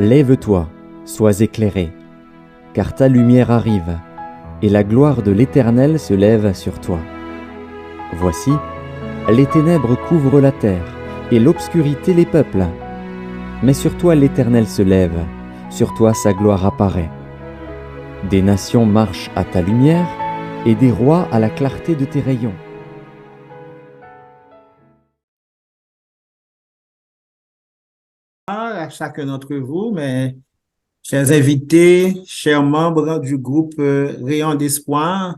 Lève-toi, sois éclairé, car ta lumière arrive, et la gloire de l'Éternel se lève sur toi. Voici, les ténèbres couvrent la terre, et l'obscurité les peuples. Mais sur toi l'Éternel se lève, sur toi sa gloire apparaît. Des nations marchent à ta lumière, et des rois à la clarté de tes rayons. À chacun d'entre vous, mes chers invités, chers membres du groupe Rayon d'Espoir,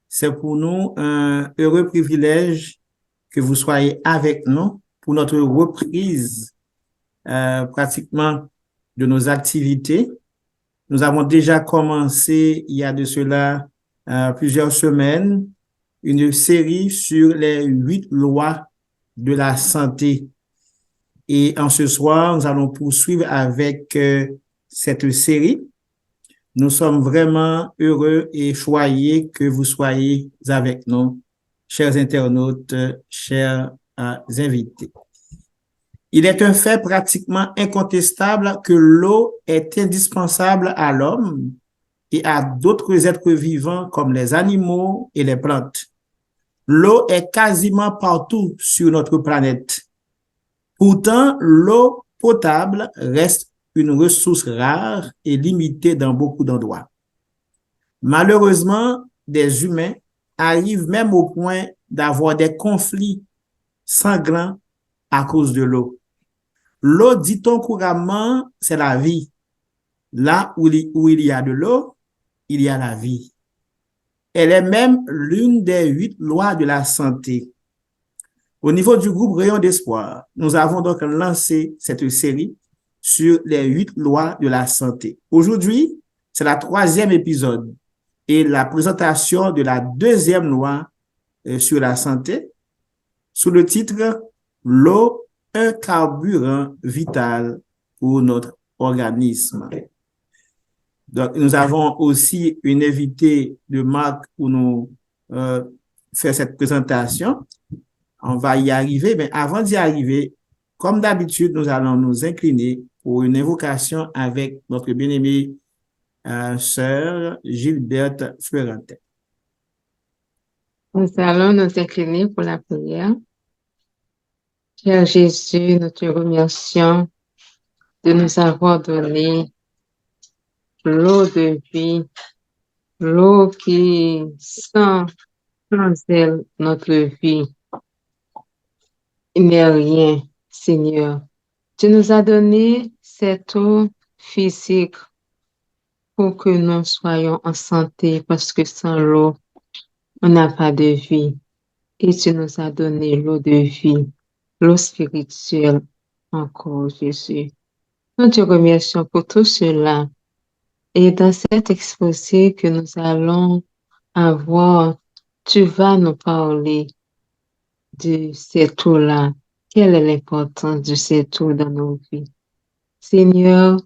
c'est pour nous un heureux privilège que vous soyez avec nous pour notre reprise pratiquement de nos activités. Nous avons déjà commencé il y a de cela plusieurs semaines une série sur les 8 lois de la santé. Et en ce soir, nous allons poursuivre avec cette série. Nous sommes vraiment heureux et choyés que vous soyez avec nous, chers internautes, chers invités. Il est un fait pratiquement incontestable que l'eau est indispensable à l'homme et à d'autres êtres vivants comme les animaux et les plantes. L'eau est quasiment partout sur notre planète. Pourtant, l'eau potable reste une ressource rare et limitée dans beaucoup d'endroits. Malheureusement, des humains arrivent même au point d'avoir des conflits sanglants à cause de l'eau. L'eau, dit-on couramment, c'est la vie. Là où il y a de l'eau, il y a la vie. Elle est même l'une des 8 lois de la santé. Au niveau du groupe Rayon d'Espoir, nous avons donc lancé cette série sur les 8 lois de la santé. Aujourd'hui, c'est la 3e épisode et la présentation de la 2e loi sur la santé sous le titre « L'eau, un carburant vital pour notre organisme ». Donc, nous avons aussi une invitée de marque pour nous faire cette présentation. On va y arriver, mais avant d'y arriver, comme d'habitude, nous allons nous incliner pour une invocation avec notre bien-aimée sœur Gilberte Fleurantin. Nous allons nous incliner pour la prière. Cher Jésus, nous te remercions de nous avoir donné l'eau de vie, l'eau qui, sans elle, notre vie n'est rien, Seigneur. Tu nous as donné cette eau physique pour que nous soyons en santé, parce que sans l'eau, on n'a pas de vie. Et tu nous as donné l'eau de vie, l'eau spirituelle encore, Jésus. Nous te remercions pour tout cela. Et dans cet exposé que nous allons avoir, tu vas nous parler de cette eau-là. Quelle est l'importance de cette eau dans nos vies? Seigneur,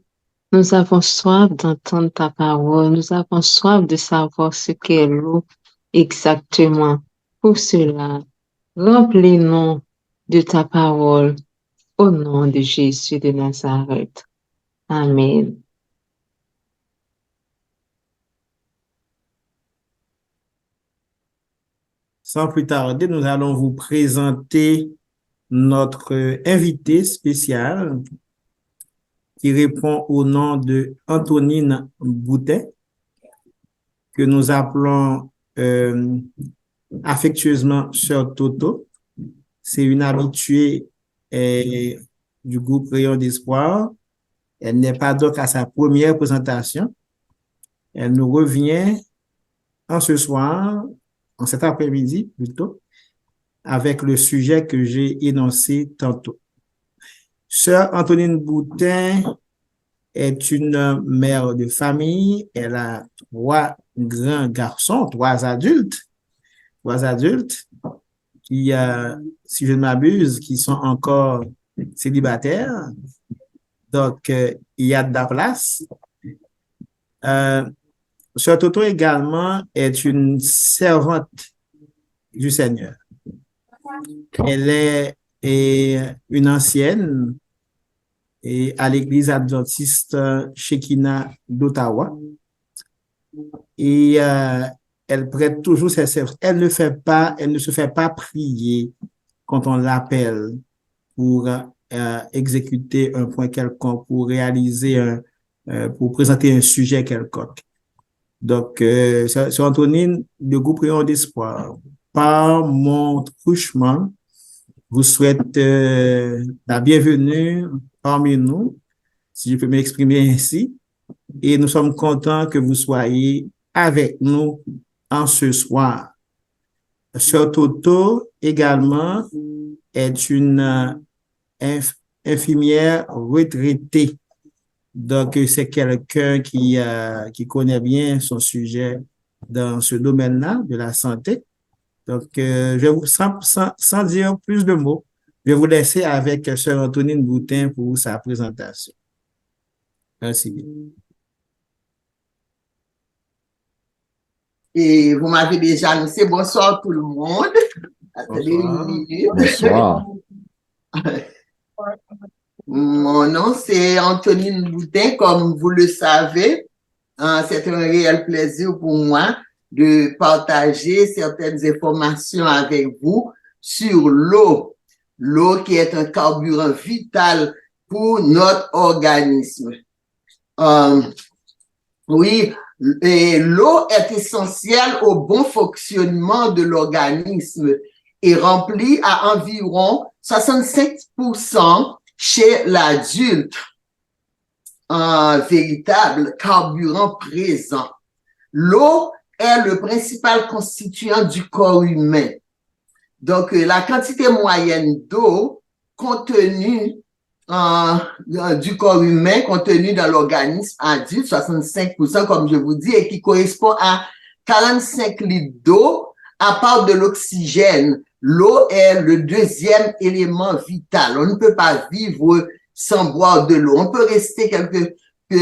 nous avons soif d'entendre ta parole. Nous avons soif de savoir ce qu'est l'eau exactement. Pour cela, remplis-nous de ta parole au nom de Jésus de Nazareth. Amen. Sans plus tarder, nous allons vous présenter notre invité spécial qui répond au nom de Antonine Boutet, que nous appelons affectueusement Sœur Toto. C'est une habituée du groupe Rayon d'Espoir. Elle n'est pas donc à sa première présentation. Elle nous revient en ce soir, en cet après-midi plutôt, avec le sujet que j'ai énoncé tantôt. Sœur Antonine Boutin est une mère de famille. Elle a 3 grands garçons, 3 adultes qui, si je ne m'abuse, qui sont encore célibataires. Donc, il y a de la place. Sœur Toto également est une servante du Seigneur. Elle est une ancienne et à l'église adventiste Shekinah d'Ottawa. Et elle prête toujours ses services. Elle ne se fait pas prier quand on l'appelle pour exécuter un point quelconque, pour pour présenter un sujet quelconque. Donc, Sœur Antonine, le groupe Rayon d'Espoir, par mon truchement, vous souhaite la bienvenue parmi nous, si je peux m'exprimer ainsi, et nous sommes contents que vous soyez avec nous en ce soir. Sœur Toto également est une infirmière retraitée. Donc, c'est quelqu'un qui connaît bien son sujet dans ce domaine-là de la santé. Donc, je vais vous, sans dire plus de mots, je vais vous laisser avec Sœur Antonine Boutin pour sa présentation. Merci bien. Et vous m'avez déjà annoncé bonsoir tout le monde. Attendez une minute. Bonsoir. Mon nom, c'est Antonine Boutin, comme vous le savez. C'est un réel plaisir pour moi de partager certaines informations avec vous sur l'eau. L'eau qui est un carburant vital pour notre organisme. Oui, et l'eau est essentielle au bon fonctionnement de l'organisme et remplit à environ 65% chez l'adulte, un véritable carburant présent. L'eau est le principal constituant du corps humain. Donc, la quantité moyenne d'eau contenue du corps humain contenu dans l'organisme adulte, 65%, comme je vous dis, et qui correspond à 45 litres d'eau à part de l'oxygène. L'eau est le deuxième élément vital. On ne peut pas vivre sans boire de l'eau. On peut rester quelques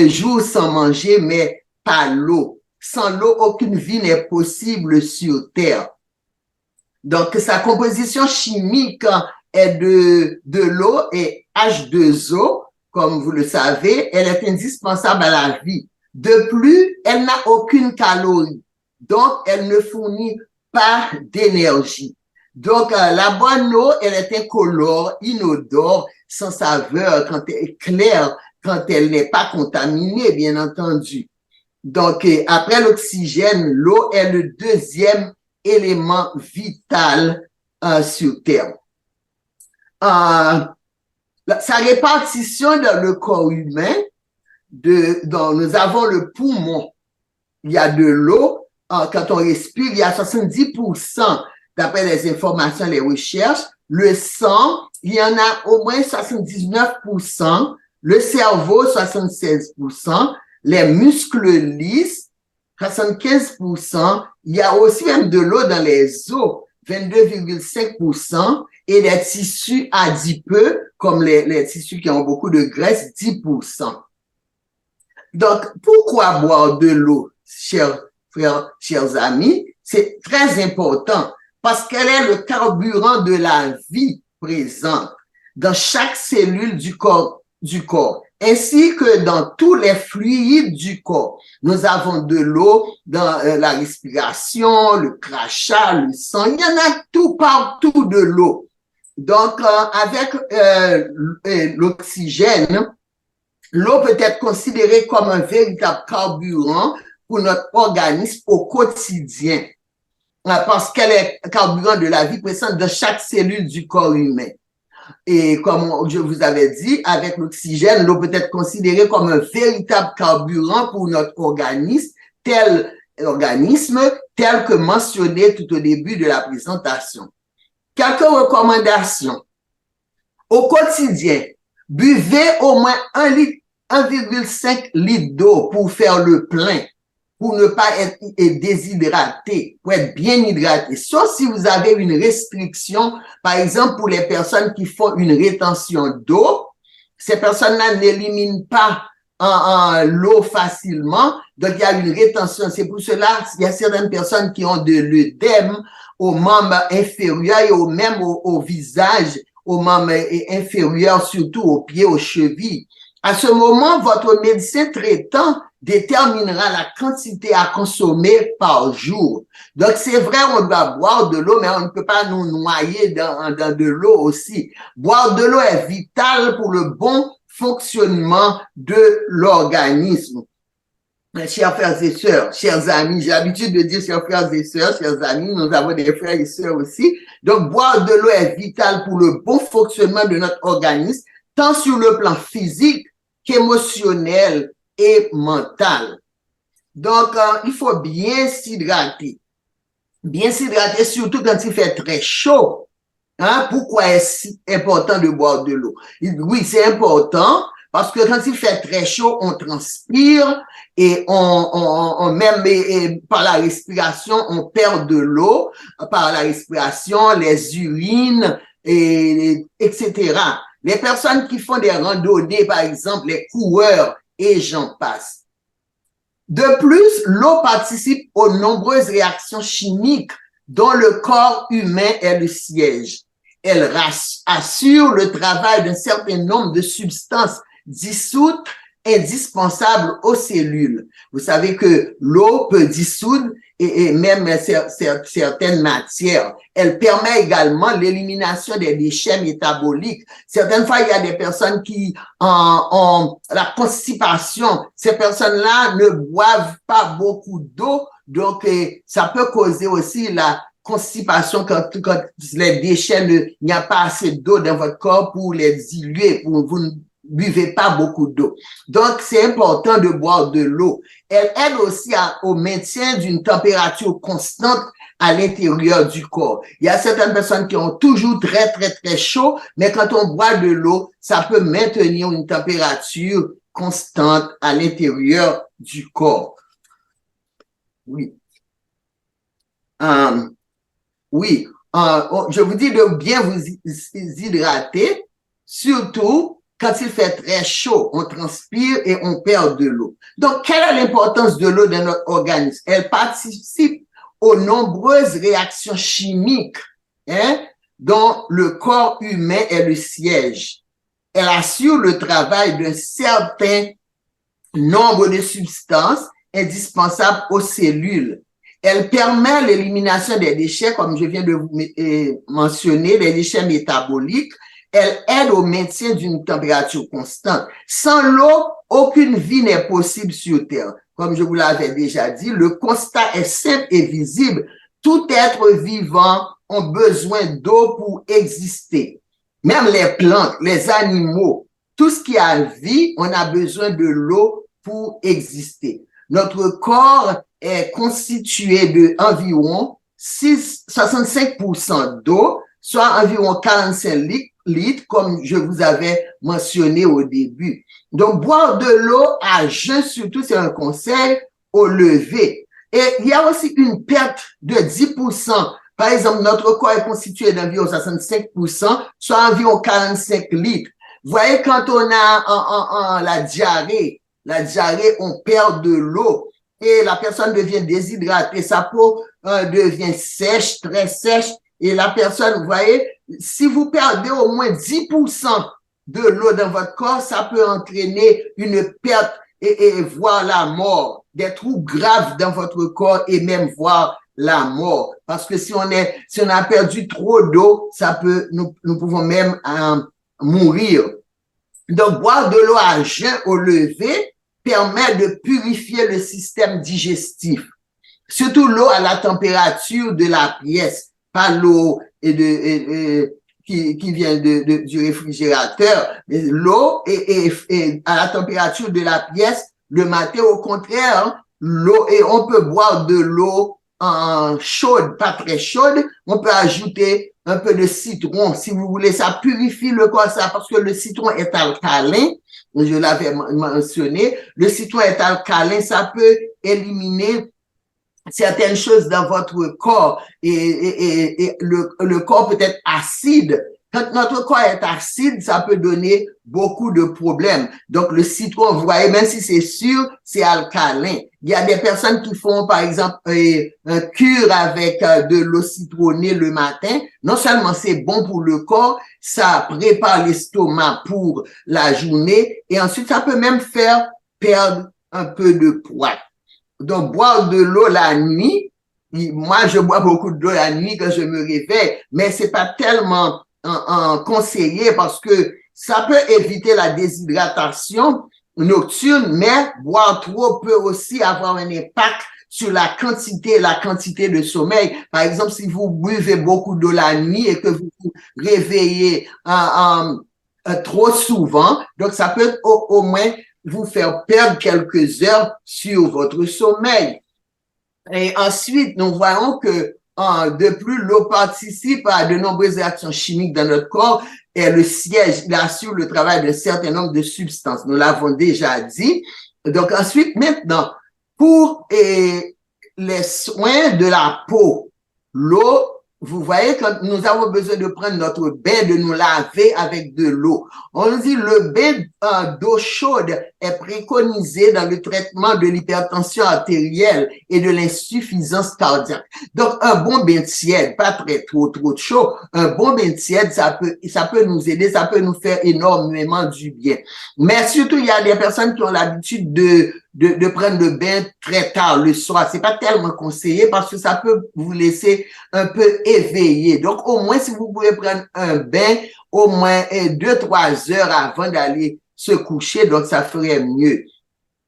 jours sans manger, mais pas l'eau. Sans l'eau, aucune vie n'est possible sur Terre. Donc, sa composition chimique est de l'eau et H2O, comme vous le savez, elle est indispensable à la vie. De plus, elle n'a aucune calorie, donc elle ne fournit pas d'énergie. Donc, la bonne eau, elle est incolore, inodore, sans saveur, quand elle est claire, quand elle n'est pas contaminée, bien entendu. Donc, après l'oxygène, l'eau est le deuxième élément vital sur Terre. Sa répartition dans le corps humain, dont nous avons le poumon, il y a de l'eau, quand on respire, il y a 70%, d'après les informations, les recherches, le sang, il y en a au moins 79%, le cerveau, 76%, les muscles lisses, 75%, il y a aussi même de l'eau dans les os, 22,5%, et les tissus adipeux, comme les tissus qui ont beaucoup de graisse, 10%. Donc, pourquoi boire de l'eau, chers frères, chers amis? C'est très important parce qu'elle est le carburant de la vie présente dans chaque cellule du corps, ainsi que dans tous les fluides du corps. Nous avons de l'eau dans la respiration, le crachat, le sang, il y en a tout partout de l'eau. Donc, avec l'oxygène, l'eau peut être considérée comme un véritable carburant pour notre organisme au quotidien, parce qu'elle est carburant de la vie présente de chaque cellule du corps humain. Et comme je vous avais dit, avec l'oxygène, l'eau peut être considérée comme un véritable carburant pour notre organisme, tel que mentionné tout au début de la présentation. Quelques recommandations. Au quotidien, buvez au moins 1,5 litre d'eau pour faire le plein, pour ne pas être déshydraté, pour être bien hydraté. Sauf si vous avez une restriction, par exemple pour les personnes qui font une rétention d'eau, ces personnes-là n'éliminent pas l'eau facilement, donc il y a une rétention. C'est pour cela qu'il y a certaines personnes qui ont de l'œdème aux membres inférieurs et même au visage, aux membres inférieurs, surtout aux pieds, aux chevilles. À ce moment, votre médecin traitant déterminera la quantité à consommer par jour. Donc, c'est vrai, on doit boire de l'eau, mais on ne peut pas nous noyer dans de l'eau aussi. Boire de l'eau est vital pour le bon fonctionnement de l'organisme. Chers frères et sœurs, chers amis, j'ai l'habitude de dire chers frères et sœurs, chers amis, nous avons des frères et sœurs aussi. Donc, boire de l'eau est vital pour le bon fonctionnement de notre organisme, tant sur le plan physique qu'émotionnel et mental. Donc, il faut bien s'hydrater. Bien s'hydrater, surtout quand il fait très chaud. Hein? Pourquoi est-ce si important de boire de l'eau? Oui, c'est important parce que quand il fait très chaud, on transpire et même par la respiration, on perd de l'eau. Par la respiration, les urines, etc. Les personnes qui font des randonnées, par exemple, les coureurs, et j'en passe. De plus, l'eau participe aux nombreuses réactions chimiques dont le corps humain est le siège. Elle assure le travail d'un certain nombre de substances dissoutes indispensables aux cellules. Vous savez que l'eau peut dissoudre et même certaines matières. Elle permet également l'élimination des déchets métaboliques. Certaines fois, il y a des personnes qui ont la constipation. Ces personnes-là ne boivent pas beaucoup d'eau, donc ça peut causer aussi la constipation quand les déchets, il n'y a pas assez d'eau dans votre corps pour les diluer, vous ne buvez pas beaucoup d'eau. Donc, c'est important de boire de l'eau. Elle aide aussi au maintien d'une température constante à l'intérieur du corps. Il y a certaines personnes qui ont toujours très, très, très chaud, mais quand on boit de l'eau, ça peut maintenir une température constante à l'intérieur du corps. Oui. Oui, je vous dis de bien vous hydrater, surtout quand il fait très chaud, on transpire et on perd de l'eau. Donc, quelle est l'importance de l'eau dans notre organisme? Elle participe aux nombreuses réactions chimiques dont le corps humain est le siège. Elle assure le travail d'un certain nombre de substances indispensables aux cellules. Elle permet l'élimination des déchets, comme je viens de vous mentionner, les déchets métaboliques. Elle aide au maintien d'une température constante. Sans l'eau, aucune vie n'est possible sur Terre. Comme je vous l'avais déjà dit, le constat est simple et visible. Tout être vivant a besoin d'eau pour exister. Même les plantes, les animaux, tout ce qui a vie, on a besoin de l'eau pour exister. Notre corps est constitué de environ 65% d'eau, soit environ 45 litres, comme je vous avais mentionné au début. Donc, boire de l'eau à jeun, surtout, c'est un conseil au lever. Et il y a aussi une perte de 10%. Par exemple, notre corps est constitué d'environ 65%, soit environ 45 litres. Vous voyez, quand on a la diarrhée, on perd de l'eau et la personne devient déshydratée, sa peau devient sèche, très sèche, et la personne, vous voyez, si vous perdez au moins 10% de l'eau dans votre corps, ça peut entraîner une perte et voire la mort, des troubles graves dans votre corps et même voire la mort. Parce que si on a perdu trop d'eau, nous pouvons même mourir. Donc, boire de l'eau à jeun au lever permet de purifier le système digestif. Surtout l'eau à la température de la pièce, pas l'eau qui vient du réfrigérateur, mais l'eau est à la température de la pièce le matin. Au contraire, l'eau, et on peut boire de l'eau chaude, pas très chaude. On peut ajouter un peu de citron, si vous voulez. Ça purifie le corps, ça, parce que le citron est alcalin. Je l'avais mentionné. Le citron est alcalin, ça peut éliminer certaines choses dans votre corps et le corps peut être acide Quand notre corps est acide, ça peut donner beaucoup de problèmes. Donc, le citron, vous voyez, même si c'est sûr, c'est alcalin. Il y a des personnes qui font, par exemple, un cure avec de l'eau citronnée le matin. Non seulement c'est bon pour le corps, ça prépare l'estomac pour la journée et ensuite, ça peut même faire perdre un peu de poids. Donc, boire de l'eau la nuit, moi, je bois beaucoup d'eau la nuit quand je me réveille, mais c'est pas tellement conseillé parce que ça peut éviter la déshydratation nocturne, mais boire trop peut aussi avoir un impact sur la quantité de sommeil. Par exemple, si vous buvez beaucoup d'eau la nuit et que vous vous réveillez trop souvent, donc ça peut au moins vous faire perdre quelques heures sur votre sommeil. Et ensuite, nous voyons que de plus, l'eau participe à de nombreuses réactions chimiques dans notre corps et le siège, il assure le travail d'un certain nombre de substances. Nous l'avons déjà dit. Donc ensuite, maintenant, pour les soins de la peau, l'eau, vous voyez, quand nous avons besoin de prendre notre bain, de nous laver avec de l'eau. On dit le bain d'eau chaude est préconisé dans le traitement de l'hypertension artérielle et de l'insuffisance cardiaque. Donc, un bon bain tiède, pas trop chaud, un bon bain tiède, ça peut nous aider, ça peut nous faire énormément du bien. Mais surtout, il y a des personnes qui ont l'habitude de prendre le bain très tard le soir. C'est pas tellement conseillé parce que ça peut vous laisser un peu éveillé. Donc, au moins, si vous pouvez prendre un bain, au moins 2-3 heures avant d'aller se coucher, donc ça ferait mieux.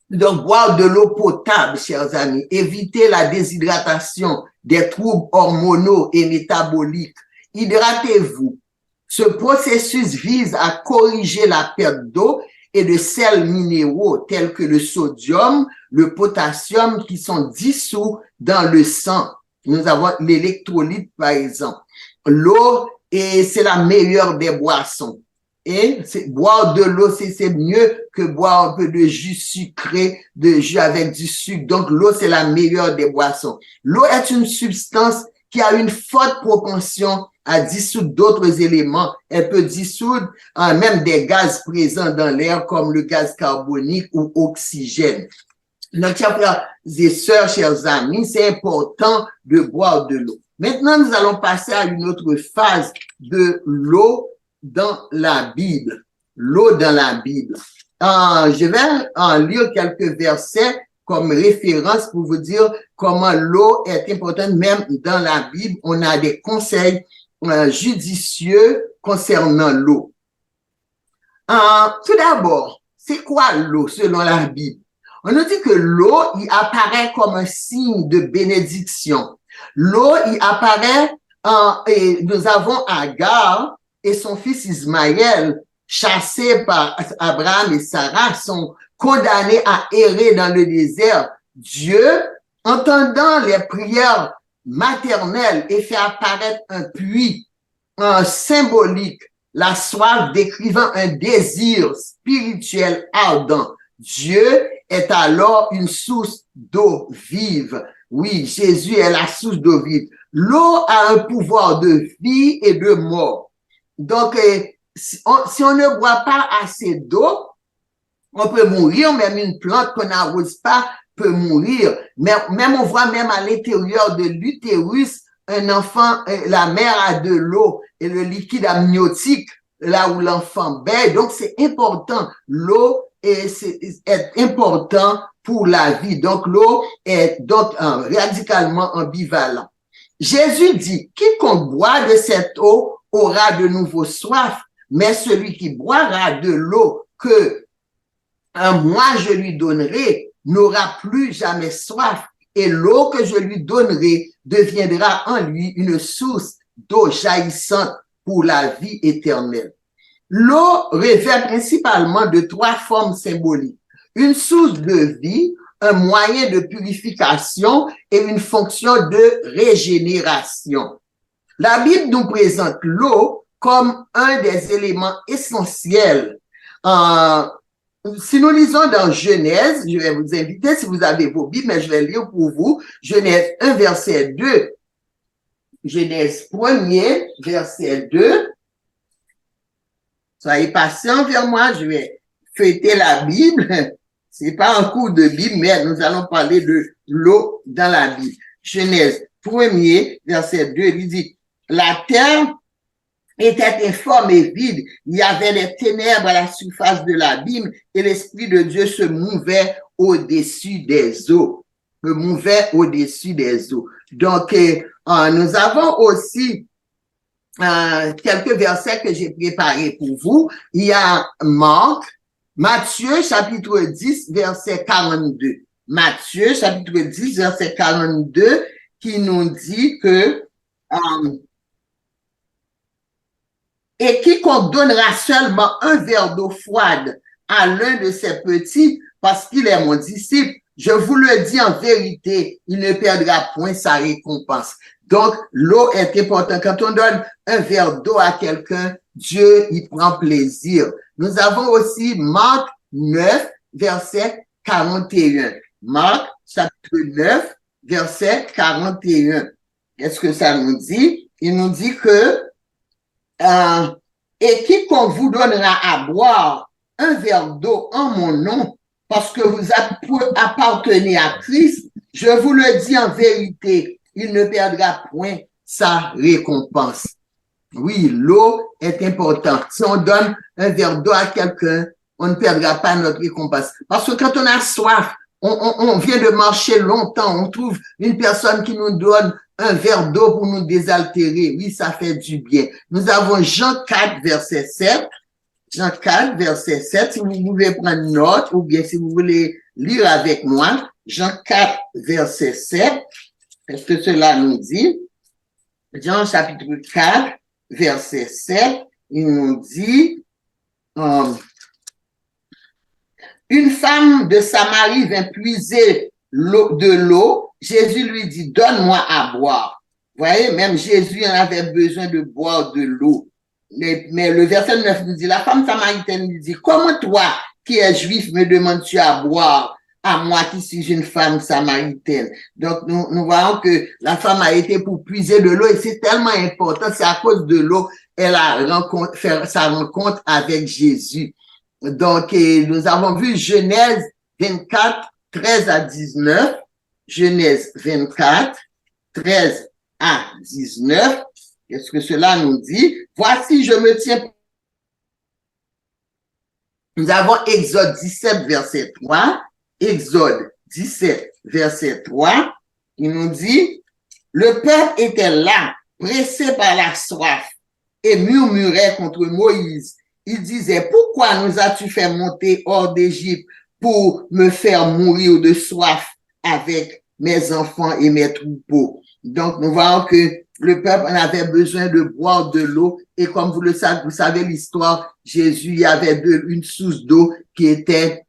Donc, boire de l'eau potable, chers amis, éviter la déshydratation, des troubles hormonaux et métaboliques. Hydratez-vous. Ce processus vise à corriger la perte d'eau et de sels minéraux tels que le sodium, le potassium qui sont dissous dans le sang. Nous avons l'électrolyte, par exemple. L'eau, et c'est la meilleure des boissons. Et boire de l'eau, c'est mieux que boire un peu de jus sucré, de jus avec du sucre. Donc, l'eau, c'est la meilleure des boissons. L'eau est une substance qui a une forte propension à dissoudre d'autres éléments. Elle peut dissoudre même des gaz présents dans l'air comme le gaz carbonique ou oxygène. Donc, chers frères et sœurs, chers amis, c'est important de boire de l'eau. Maintenant, nous allons passer à une autre phase de l'eau dans la Bible. L'eau dans la Bible. Je vais en lire quelques versets comme référence pour vous dire comment l'eau est importante. Même dans la Bible, on a des conseils judicieux concernant l'eau. Tout d'abord, c'est quoi l'eau selon la Bible? On nous dit que l'eau, il apparaît comme un signe de bénédiction. L'eau, il apparaît, et nous avons Agar et son fils Ismaël, chassés par Abraham et Sarah, sont condamnés à errer dans le désert. Dieu, entendant les prières maternelles, et fait apparaître un puits symbolique, la soif décrivant un désir spirituel ardent. Dieu est alors une source d'eau vive. Oui, Jésus est la source d'eau vive. L'eau a un pouvoir de vie et de mort. Donc, si on ne boit pas assez d'eau, on peut mourir. Même une plante qu'on n'arrose pas peut mourir. Mais même on voit même à l'intérieur de l'utérus, un enfant, la mère a de l'eau et le liquide amniotique là où l'enfant baie. Donc, c'est important. L'eau est important pour la vie. Donc, l'eau est donc radicalement ambivalent. Jésus dit, quiconque boit de cette eau aura de nouveau soif, mais celui qui boira de l'eau que moi je lui donnerai n'aura plus jamais soif, et l'eau que je lui donnerai deviendra en lui une source d'eau jaillissante pour la vie éternelle. L'eau revêt principalement de 3 formes symboliques. Une source de vie, un moyen de purification et une fonction de régénération. La Bible nous présente l'eau comme un des éléments essentiels. Si nous lisons dans Genèse, je vais vous inviter, si vous avez vos Bibles, mais je vais lire pour vous, Genèse 1, verset 2. Genèse 1er, verset 2. Soyez patient envers moi, je vais feuilleter la Bible. C'est pas un cours de Bible, mais nous allons parler de l'eau dans la Bible. Genèse 1er, verset 2, il dit, la terre était informe et vide. Il y avait des ténèbres à la surface de l'abîme et l'Esprit de Dieu se mouvait au-dessus des eaux. Donc, nous avons aussi quelques versets que j'ai préparés pour vous. Il y a Matthieu, chapitre 10, verset 42. Matthieu, chapitre 10, verset 42, qui nous dit que et quiconque donnera seulement un verre d'eau froide à l'un de ses petits, parce qu'il est mon disciple, je vous le dis en vérité, il ne perdra point sa récompense. Donc, l'eau est importante. Quand on donne un verre d'eau à quelqu'un, Dieu y prend plaisir. Nous avons aussi Marc 9, verset 41. Marc, chapitre 9, verset 41. Qu'est-ce que ça nous dit? Il nous dit que et quiconque vous donnera à boire un verre d'eau en mon nom, parce que vous appartenez à Christ, je vous le dis en vérité, il ne perdra point sa récompense. Oui, l'eau est importante. Si on donne un verre d'eau à quelqu'un, on ne perdra pas notre récompense. Parce que quand on a soif, on vient de marcher longtemps, on trouve une personne qui nous donne un verre d'eau pour nous désaltérer. Oui, ça fait du bien. Nous avons Jean 4, verset 7. Jean 4, verset 7. Si vous pouvez prendre note ou bien si vous voulez lire avec moi. Jean 4, verset 7. Qu'est-ce que cela nous dit? Jean chapitre 4, verset 7. Il nous dit, une femme de Samarie vint puiser de l'eau. Jésus lui dit, donne-moi à boire. Vous voyez, même Jésus en avait besoin de boire de l'eau. Mais le verset 9 nous dit, la femme samaritaine lui dit, comment toi, qui es juif, me demandes-tu à boire, à moi qui suis une femme samaritaine? Donc, nous voyons que la femme a été pour puiser de l'eau et c'est tellement important, c'est à cause de l'eau, elle a fait sa rencontre avec Jésus. Donc, nous avons vu Genèse 24, 13 à 19. Genèse 24, 13 à 19. Qu'est-ce que cela nous dit? Voici, je me tiens. Nous avons Exode 17, verset 3. Exode 17, verset 3. Il nous dit, le peuple était là, pressé par la soif, et murmurait contre Moïse. Il disait, pourquoi nous as-tu fait monter hors d'Égypte pour me faire mourir de soif avec mes enfants et mes troupeaux? Donc, nous voyons que le peuple en avait besoin de boire de l'eau et comme vous le savez, vous savez l'histoire, Jésus, il y avait une source d'eau qui était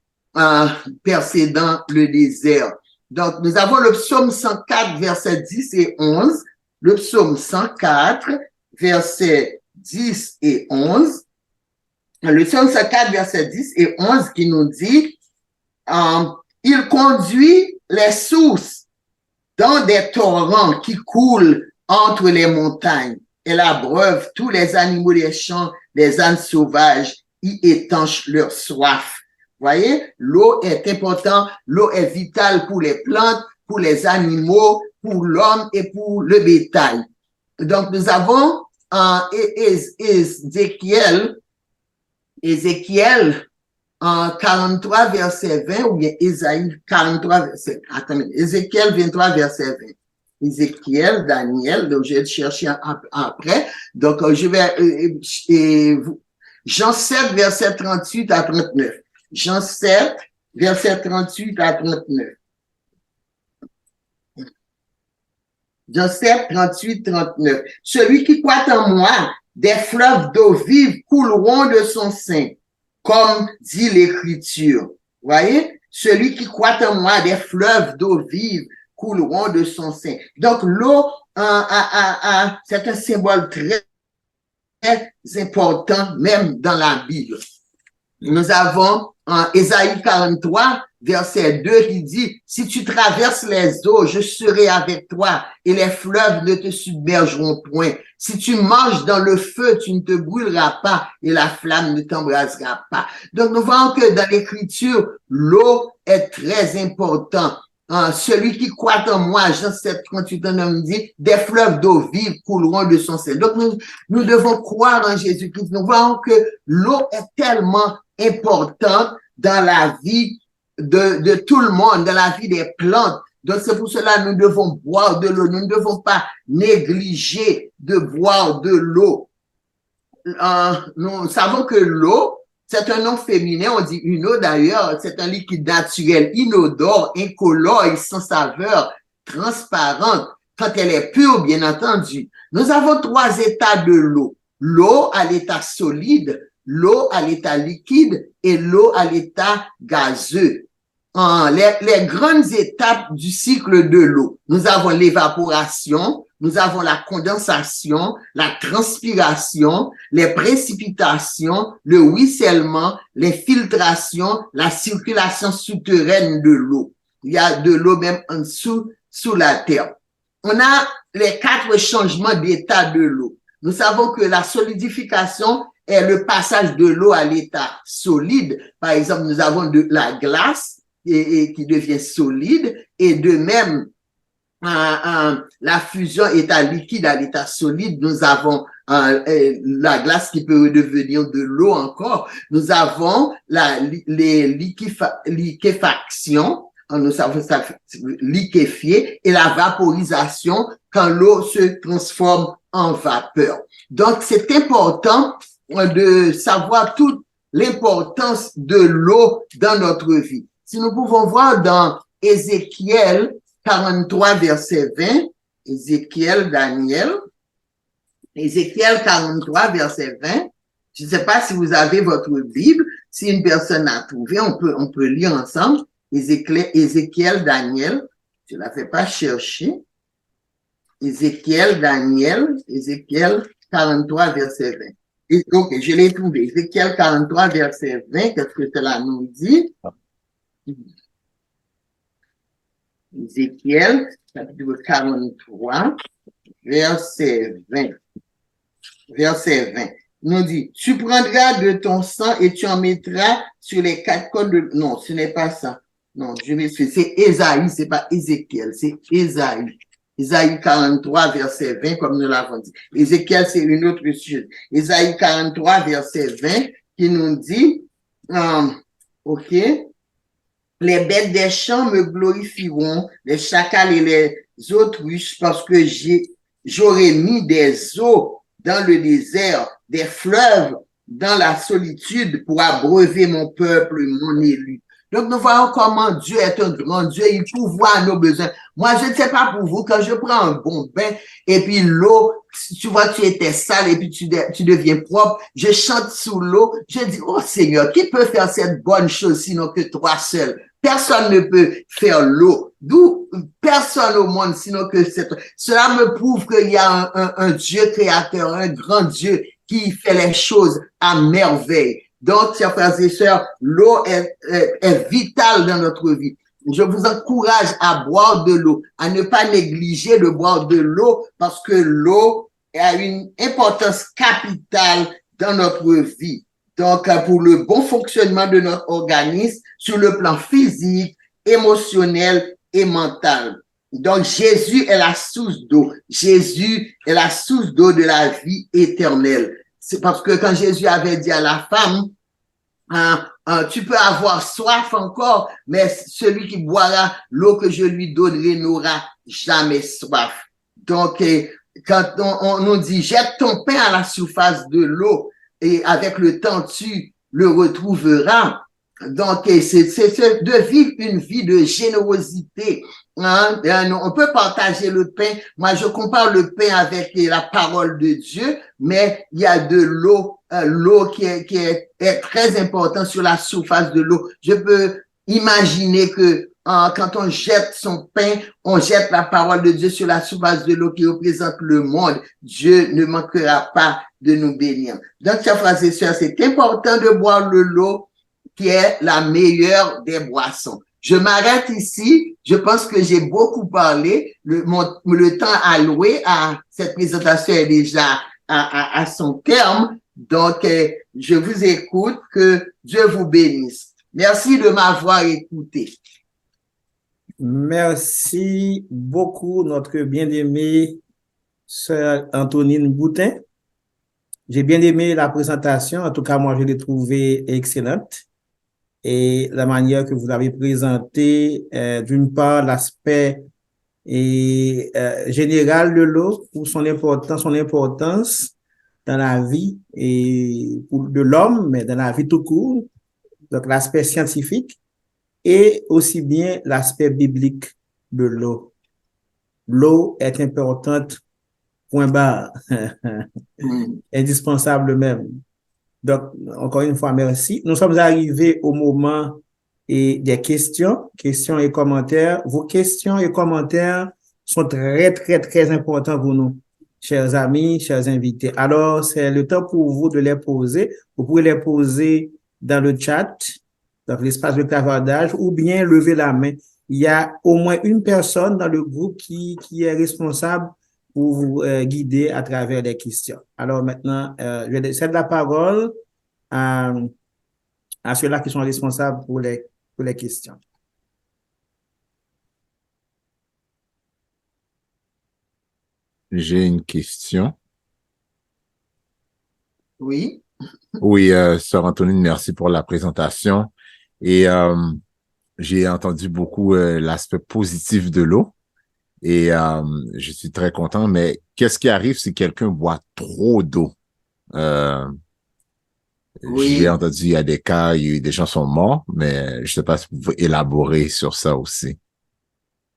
percée dans le désert. Donc, nous avons le psaume 104, versets 10 et 11. Le psaume 104, versets 10 et 11. Le psaume 104, versets 10 et 11 qui nous dit, il conduit les sources dans des torrents qui coulent entre les montagnes. Elle abreuve tous les animaux des champs, les ânes sauvages, y étanche leur soif. Voyez, l'eau est importante, l'eau est vitale pour les plantes, pour les animaux, pour l'homme et pour le bétail. Donc, nous avons Ézéchiel en 43, verset 20, ou bien Ésaïe 43, verset, Ézéchiel 23, verset 20. Ézéchiel, Daniel, donc je vais chercher après. Donc, je vais, Jean 7, verset 38 à 39. Jean 7, verset 38 à 39. Jean 7, 38, 39. Celui qui croit en moi, des fleuves d'eau vive couleront de son sein, comme dit l'Écriture. Voyez? Celui qui croit en moi, des fleuves d'eau vive couleront de son sein. Donc, l'eau, c'est un symbole très, très important, même dans la Bible. Nous avons en Ésaïe 43, verset 2, qui dit, si tu traverses les eaux, je serai avec toi et les fleuves ne te submergeront point. Si tu marches dans le feu, tu ne te brûleras pas et la flamme ne t'embrasera pas. Donc, nous voyons que dans l'écriture, l'eau est très importante. Celui qui croit en moi, Jean 7, 38, nous dit, des fleuves d'eau vive couleront de son sein. Donc, nous devons croire en Jésus-Christ. Nous voyons que l'eau est tellement importante dans la vie de tout le monde, dans la vie des plantes. Donc, c'est pour cela que nous devons boire de l'eau. Nous ne devons pas négliger de boire de l'eau. Nous savons que l'eau, c'est un nom féminin, on dit une eau d'ailleurs, c'est un liquide naturel, inodore, incolore et sans saveur, transparente, quand elle est pure, bien entendu. Nous avons 3 états de l'eau. L'eau à l'état solide, l'eau à l'état liquide et l'eau à l'état gazeux. Les grandes étapes du cycle de l'eau. Nous avons l'évaporation, nous avons la condensation, la transpiration, les précipitations, le ruissellement, les filtrations, la circulation souterraine de l'eau. Il y a de l'eau même en dessous, sous la terre. On a les 4 changements d'état de l'eau. Nous savons que la solidification est le passage de l'eau à l'état solide. Par exemple, nous avons de la glace et qui devient solide, et de même la fusion état liquide à l'état solide, nous avons la glace qui peut devenir de l'eau encore. Nous avons les liquéfaction, nous savons ça liquéfier, et la vaporisation quand l'eau se transforme en vapeur. Donc, c'est important de savoir toute l'importance de l'eau dans notre vie. Si nous pouvons voir dans Ézéchiel 43, verset 20, Ézéchiel 43, verset 20, je ne sais pas si vous avez votre Bible, si une personne a trouvé, on peut lire ensemble, Ézéchiel, Daniel, je ne la fais pas chercher, Ézéchiel 43, verset 20. Ok, je l'ai trouvé, Ézéchiel 43, verset 20, qu'est-ce que cela nous dit? Ézéchiel, chapitre 43, verset 20. Verset 20. Nous dit, tu prendras de ton sang et tu en mettras sur les 4 cônes de... Non, ce n'est pas ça. Non, je m'excuse. C'est Ésaïe, c'est pas Ézéchiel, c'est Ésaïe. Ésaïe 43, verset 20, comme nous l'avons dit. Ézéchiel, c'est une autre chose. Ésaïe 43, verset 20, qui nous dit, ok, les bêtes des champs me glorifieront, les chacals et les autruches, parce que j'aurai mis des eaux dans le désert, des fleuves dans la solitude pour abreuver mon peuple, mon élu. Donc, nous voyons comment Dieu est un grand Dieu, il pourvoit à nos besoins. Moi, je ne sais pas pour vous, quand je prends un bon bain, et puis l'eau, tu vois, tu étais sale, et puis tu deviens propre, je chante sous l'eau, je dis, oh Seigneur, qui peut faire cette bonne chose sinon que toi seul? Personne ne peut faire l'eau. D'où personne au monde sinon que cela me prouve qu'il y a un Dieu créateur, un grand Dieu qui fait les choses à merveille. Donc, chers frères et sœurs, l'eau est vitale dans notre vie. Je vous encourage à boire de l'eau, à ne pas négliger de boire de l'eau parce que l'eau a une importance capitale dans notre vie. Donc, pour le bon fonctionnement de notre organisme sur le plan physique, émotionnel et mental. Donc, Jésus est la source d'eau. Jésus est la source d'eau de la vie éternelle. C'est parce que quand Jésus avait dit à la femme, tu peux avoir soif encore, mais celui qui boira l'eau que je lui donnerai n'aura jamais soif. Donc, quand on nous dit, jette ton pain à la surface de l'eau, et avec le temps, tu le retrouveras. Donc, c'est de vivre une vie de générosité. On peut partager le pain. Moi, je compare le pain avec la parole de Dieu, mais il y a de l'eau, l'eau qui est très importante sur la surface de l'eau. Je peux imaginer que quand on jette son pain, on jette la parole de Dieu sur la surface de l'eau qui représente le monde. Dieu ne manquera pas de nous bénir. Donc, chers frères et sœurs, c'est important de boire de l'eau qui est la meilleure des boissons. Je m'arrête ici. Je pense que j'ai beaucoup parlé. Le temps alloué à cette présentation est déjà à son terme. Donc, je vous écoute. Que Dieu vous bénisse. Merci de m'avoir écouté. Merci beaucoup, notre bien-aimée sœur Antonine Boutin. J'ai bien aimé la présentation. En tout cas, moi, je l'ai trouvée excellente. Et la manière que vous avez présenté, d'une part, l'aspect général de l'eau pour son importance dans la vie de l'homme, mais dans la vie tout court. Donc, l'aspect scientifique et aussi bien l'aspect biblique de l'eau. L'eau est importante, point barre, indispensable même. Donc, encore une fois, merci. Nous sommes arrivés au moment des questions et commentaires. Vos questions et commentaires sont très, très, très importants pour nous, chers amis, chers invités. Alors, c'est le temps pour vous de les poser. Vous pouvez les poser dans le chat, dans l'espace de clavardage, ou bien lever la main. Il y a au moins une personne dans le groupe qui est responsable pour vous guider à travers les questions. Alors maintenant, je vais céder la parole à ceux-là qui sont responsables pour les questions. J'ai une question. Oui. Oui, sœur Antonine, merci pour la présentation. Et j'ai entendu beaucoup l'aspect positif de l'eau. Et je suis très content, mais qu'est-ce qui arrive si quelqu'un boit trop d'eau? Oui. J'ai entendu, il y a des cas, des gens sont morts, mais je sais pas si vous pouvez élaborer sur ça aussi.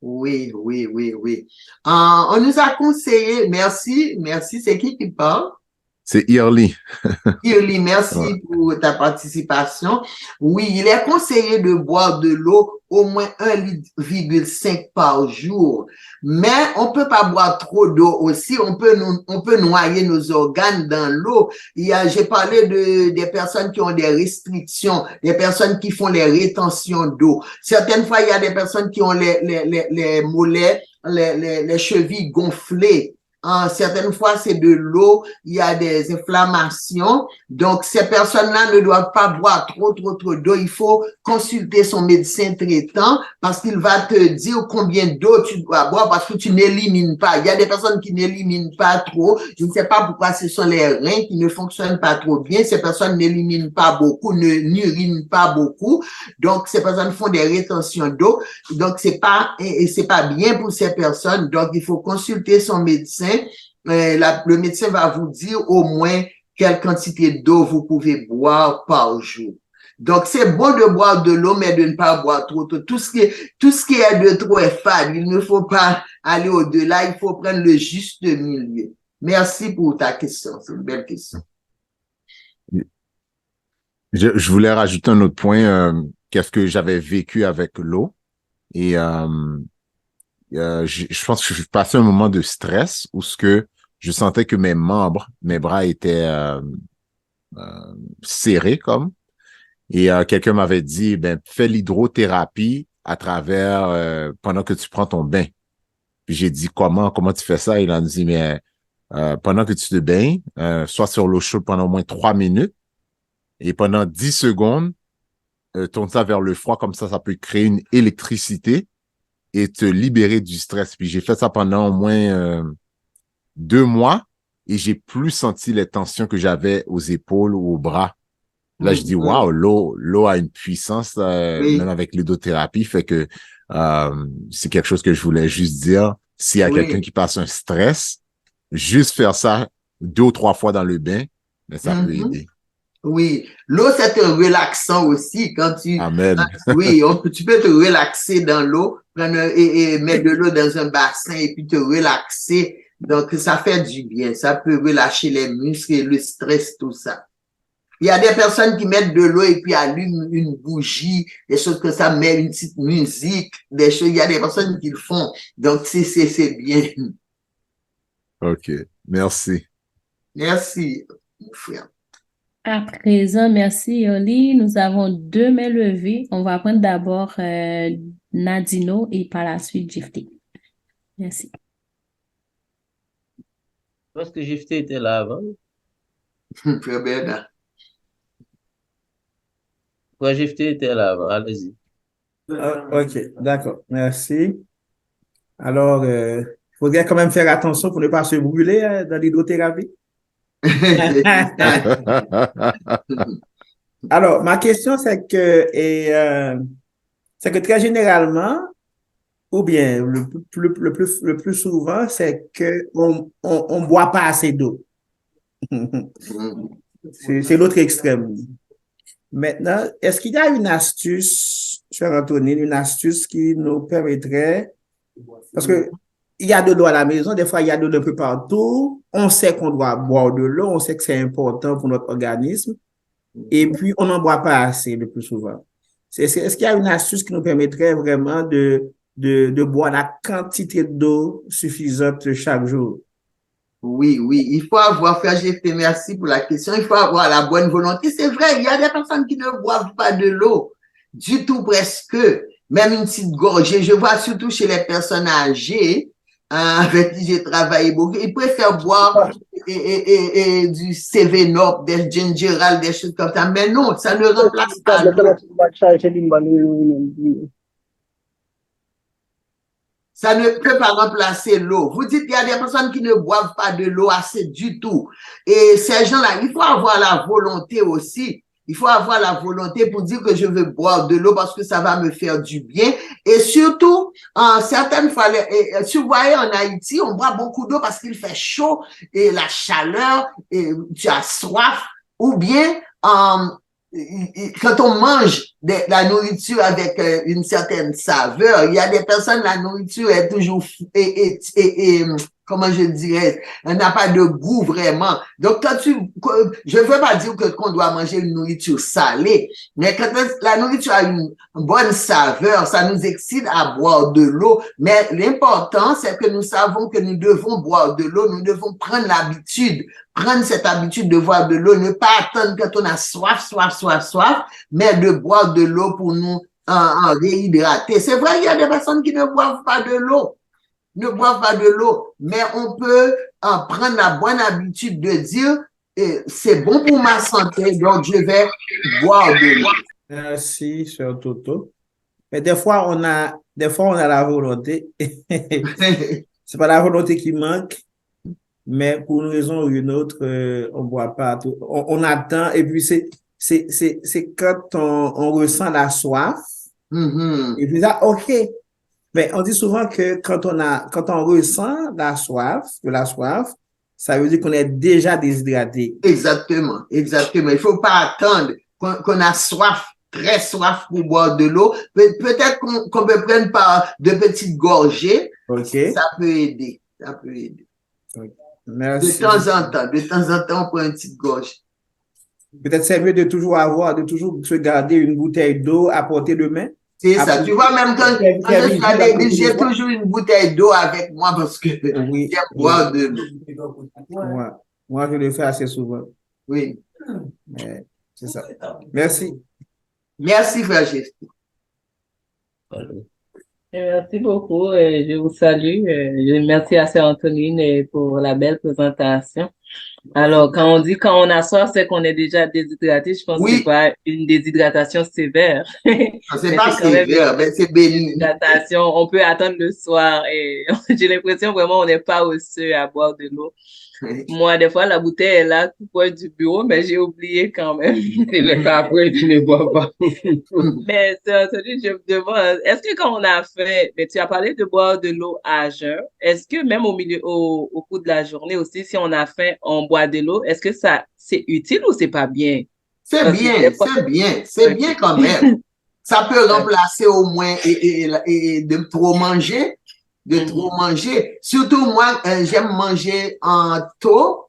Oui. On nous a conseillé, merci, c'est qui parle? C'est Early. Early, merci pour ta participation. Oui, il est conseillé de boire de l'eau au moins 1,5 litre par jour. Mais on peut pas boire trop d'eau aussi. On peut noyer nos organes dans l'eau. J'ai parlé des personnes qui ont des restrictions, des personnes qui font les rétentions d'eau. Certaines fois, il y a des personnes qui ont les mollets, les chevilles gonflées. Certaines fois, c'est de l'eau, il y a des inflammations. Donc, ces personnes-là ne doivent pas boire trop d'eau. Il faut consulter son médecin traitant parce qu'il va te dire combien d'eau tu dois boire parce que tu n'élimines pas. Il y a des personnes qui n'éliminent pas trop. Je ne sais pas pourquoi ce sont les reins qui ne fonctionnent pas trop bien. Ces personnes n'éliminent pas beaucoup, n'urinent pas beaucoup. Donc, ces personnes font des rétentions d'eau. Donc, c'est pas bien pour ces personnes. Donc, il faut consulter son médecin. Le médecin va vous dire au moins quelle quantité d'eau vous pouvez boire par jour. Donc, c'est bon de boire de l'eau, mais de ne pas boire trop. Tout ce qui est de trop est fade. Il ne faut pas aller au-delà. Il faut prendre le juste milieu. Merci pour ta question. C'est une belle question. Je voulais rajouter un autre point. Qu'est-ce que j'avais vécu avec l'eau? Et je pense que je suis passé un moment de stress où je sentais que mes bras étaient serrés comme. Et quelqu'un m'avait dit, fais l'hydrothérapie à travers pendant que tu prends ton bain. Puis j'ai dit, comment tu fais ça? Il a dit, mais pendant que tu te baignes, sois sur l'eau chaude pendant au moins 3 minutes et pendant 10 secondes, tourne ça vers le froid, comme ça peut créer une électricité et te libérer du stress. Puis j'ai fait ça pendant au moins 2 mois et j'ai plus senti les tensions que j'avais aux épaules ou aux bras. Là, je dis, waouh, l'eau a une puissance, même avec l'hydrothérapie, fait que c'est quelque chose que je voulais juste dire. S'il y a quelqu'un qui passe un stress, juste faire ça 2 ou 3 fois dans le bain, ça peut aider. Oui, l'eau, c'est un relaxant aussi. Amen. Oui, tu peux te relaxer dans l'eau, et mettre de l'eau dans un bassin et puis te relaxer. Donc, ça fait du bien. Ça peut relâcher les muscles et le stress, tout ça. Il y a des personnes qui mettent de l'eau et puis allument une bougie, des choses que ça met une petite musique, des choses. Il y a des personnes qui le font. Donc, c'est bien. OK. Merci. Merci, mon frère. À présent, merci Yoli. Nous avons 2 mains levées. On va prendre d'abord Nadino et par la suite Gifté. Merci. Je pense que Gifté était là avant. Frère Bernard. Frère Gifté était là avant. Allez-y. Ok, d'accord. Merci. Alors, il faudrait quand même faire attention pour ne pas se brûler dans l'hydrothérapie. Alors, ma question, c'est que très généralement, ou bien le plus souvent, c'est que on boit pas assez d'eau. C'est l'autre extrême. Maintenant, est-ce qu'il y a une astuce, cher Anthony, une astuce qui nous permettrait, parce que il y a de l'eau à la maison, des fois il y a de l'eau un peu partout, on sait qu'on doit boire de l'eau, on sait que c'est important pour notre organisme, et puis on n'en boit pas assez le plus souvent. Est-ce qu'il y a une astuce qui nous permettrait vraiment de boire la quantité d'eau suffisante chaque jour? Oui, il faut avoir, frère GFT, merci pour la question, il faut avoir la bonne volonté. C'est vrai, il y a des personnes qui ne boivent pas de l'eau, du tout presque, même une petite gorgée. Je vois surtout chez les personnes âgées, avec qui j'ai travaillé beaucoup, ils préfèrent boire du 7-Up, des ginger ale, des choses comme ça. Mais non, ça ne remplace pas l'eau. Ça ne peut pas remplacer l'eau. Vous dites qu'il y a des personnes qui ne boivent pas de l'eau assez du tout. Et ces gens-là, il faut avoir la volonté aussi. Il faut avoir la volonté pour dire que je veux boire de l'eau parce que ça va me faire du bien. Et surtout, certaines fois, tu voyais en Haïti, on boit beaucoup d'eau parce qu'il fait chaud et la chaleur, et tu as soif. Ou bien, quand on mange la nourriture avec une certaine saveur, il y a des personnes, la nourriture est toujours, comment je dirais, elle n'a pas de goût vraiment. Donc, je ne veux pas dire qu'on doit manger une nourriture salée, mais quand la nourriture a une bonne saveur, ça nous excite à boire de l'eau. Mais l'important, c'est que nous savons que nous devons boire de l'eau, nous devons prendre cette habitude de boire de l'eau, ne pas attendre quand on a soif, mais de boire de l'eau pour nous réhydrater. C'est vrai, il y a des personnes qui ne boivent pas de l'eau, mais on peut prendre la bonne habitude de dire c'est bon pour ma santé, donc je vais boire de l'eau. Merci, cher Toto. Mais des fois, on a la volonté. C'est pas la volonté qui manque, mais pour une raison ou une autre, on boit pas tout. On attend, et puis c'est quand on ressent la soif, et puis là, ok. Mais on dit souvent que quand on ressent la soif, ça veut dire qu'on est déjà déshydraté. Exactement. Il faut pas attendre qu'on a soif, très soif pour boire de l'eau. Peut-être qu'on peut prendre par de petites gorgées. Okay. Ça peut aider. Okay. Merci. De temps en temps, on prend une petite gorge. Peut-être c'est mieux de toujours se garder une bouteille d'eau à portée de main. C'est ça. Tu vois, même quand je suis à l'église, j'ai toujours une bouteille d'eau avec moi parce que j'aime boire de l'eau. Moi, je le fais assez souvent. Oui. C'est ça. Merci. Merci, frère Gifté. Merci beaucoup. Je vous salue. Merci à Sœur Antonine pour la belle présentation. Alors, quand on a soif, c'est qu'on est déjà déshydraté. Je pense que c'est pas une déshydratation sévère. C'est pas sévère, mais c'est béni. On peut attendre le soir et j'ai l'impression vraiment on n'est pas osseux à boire de l'eau. Moi, des fois, la bouteille est là, tout près du bureau, mais j'ai oublié quand même. C'est le cas après, tu ne bois pas. Mais celui je me demande, est-ce que quand on a faim, mais tu as parlé de boire de l'eau à jeun, est-ce que même au cours de la journée aussi, si on a faim, on boit de l'eau, est-ce que c'est utile ou c'est pas bien? C'est bien quand même. Ça peut remplacer au moins et de trop manger. Surtout moi, j'aime manger en tôt,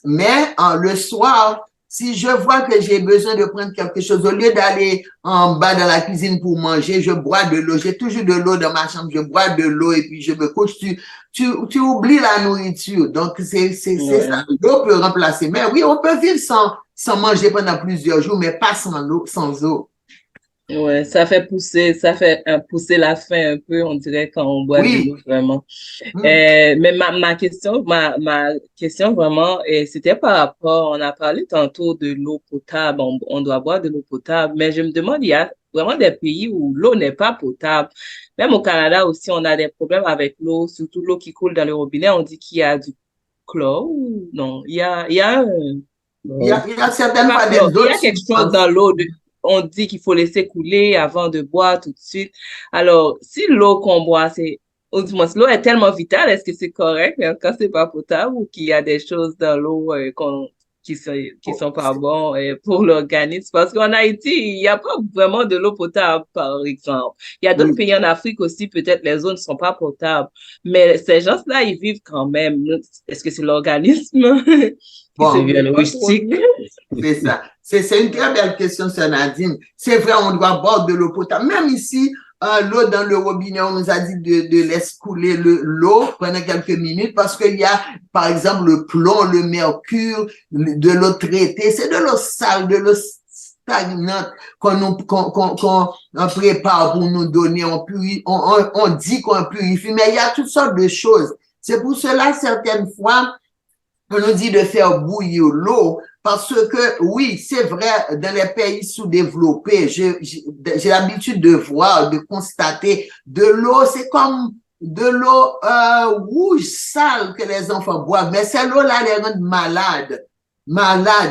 mais le soir, si je vois que j'ai besoin de prendre quelque chose, au lieu d'aller en bas dans la cuisine pour manger, je bois de l'eau. J'ai toujours de l'eau dans ma chambre, je bois de l'eau et puis je me couche. Tu oublies la nourriture. Donc, c'est ça. L'eau peut remplacer. Mais oui, on peut vivre sans manger pendant plusieurs jours, mais pas sans eau. Ouais, ça fait pousser la faim un peu, on dirait, quand on boit de Oui. l'eau, vraiment. Mm. Mais ma question vraiment, c'était par rapport, on a parlé tantôt de l'eau potable, on doit boire de l'eau potable, mais je me demande, il y a vraiment des pays où l'eau n'est pas potable. Même au Canada aussi, on a des problèmes avec l'eau, surtout l'eau qui coule dans le robinet, on dit qu'il y a du chlore, ou non, il y a Il y a certaines pas fois des chlore, il y a autres quelque chose substances. dans l'eau, on dit qu'il faut laisser couler avant de boire tout de suite. Alors, si l'eau qu'on boit, ou du moins, si l'eau est tellement vitale, est-ce que c'est correct, mais quand c'est pas potable ou qu'il y a des choses dans l'eau qui sont pas bonnes pour l'organisme? Parce qu'en Haïti, il n'y a pas vraiment de l'eau potable, par exemple. Il y a d'autres Oui. pays en Afrique aussi, peut-être les eaux ne sont pas potables, mais ces gens-là, ils vivent quand même. Est-ce que c'est l'organisme qui Bon. devient rustique? C'est ça. C'est une très belle question, Sœur Nadine. C'est vrai, on doit boire de l'eau potable. Même ici, l'eau dans le robinet, on nous a dit de laisser couler l'eau pendant quelques minutes parce qu'il y a, par exemple, le plomb, le mercure, de l'eau traitée. C'est de l'eau sale, de l'eau stagnante qu'on prépare pour nous donner. On dit qu'on purifie, mais il y a toutes sortes de choses. C'est pour cela, certaines fois, on nous dit de faire bouillir l'eau parce que, oui, c'est vrai, dans les pays sous-développés, j'ai l'habitude de voir, de constater de l'eau, c'est comme de l'eau rouge, sale que les enfants boivent, mais cette eau-là les rend malades,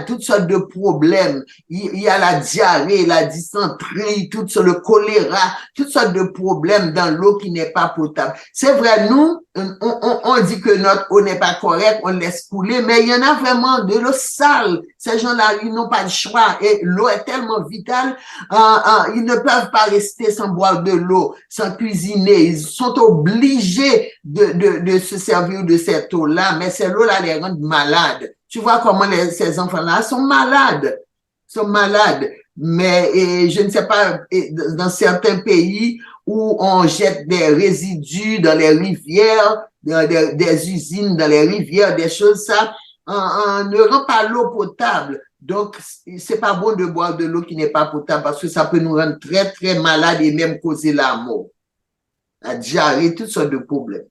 toutes sortes de problèmes. Il y a la diarrhée, la dysenterie, le choléra, toutes sortes de problèmes dans l'eau qui n'est pas potable. C'est vrai, nous, on dit que notre eau n'est pas correcte, on laisse couler, mais il y en a vraiment de l'eau sale. Ces gens-là, ils n'ont pas de choix et l'eau est tellement vitale, ils ne peuvent pas rester sans boire de l'eau, sans cuisiner. Ils sont obligés de se servir de cette eau-là, mais cette eau-là les rend malades. Tu vois comment ces enfants-là sont malades. Mais je ne sais pas, dans certains pays où on jette des résidus dans les rivières, des usines dans les rivières, des choses, ça, on ne rend pas l'eau potable. Donc, c'est pas bon de boire de l'eau qui n'est pas potable parce que ça peut nous rendre très, très malades et même causer la mort. La diarrhée, toutes sortes de problèmes.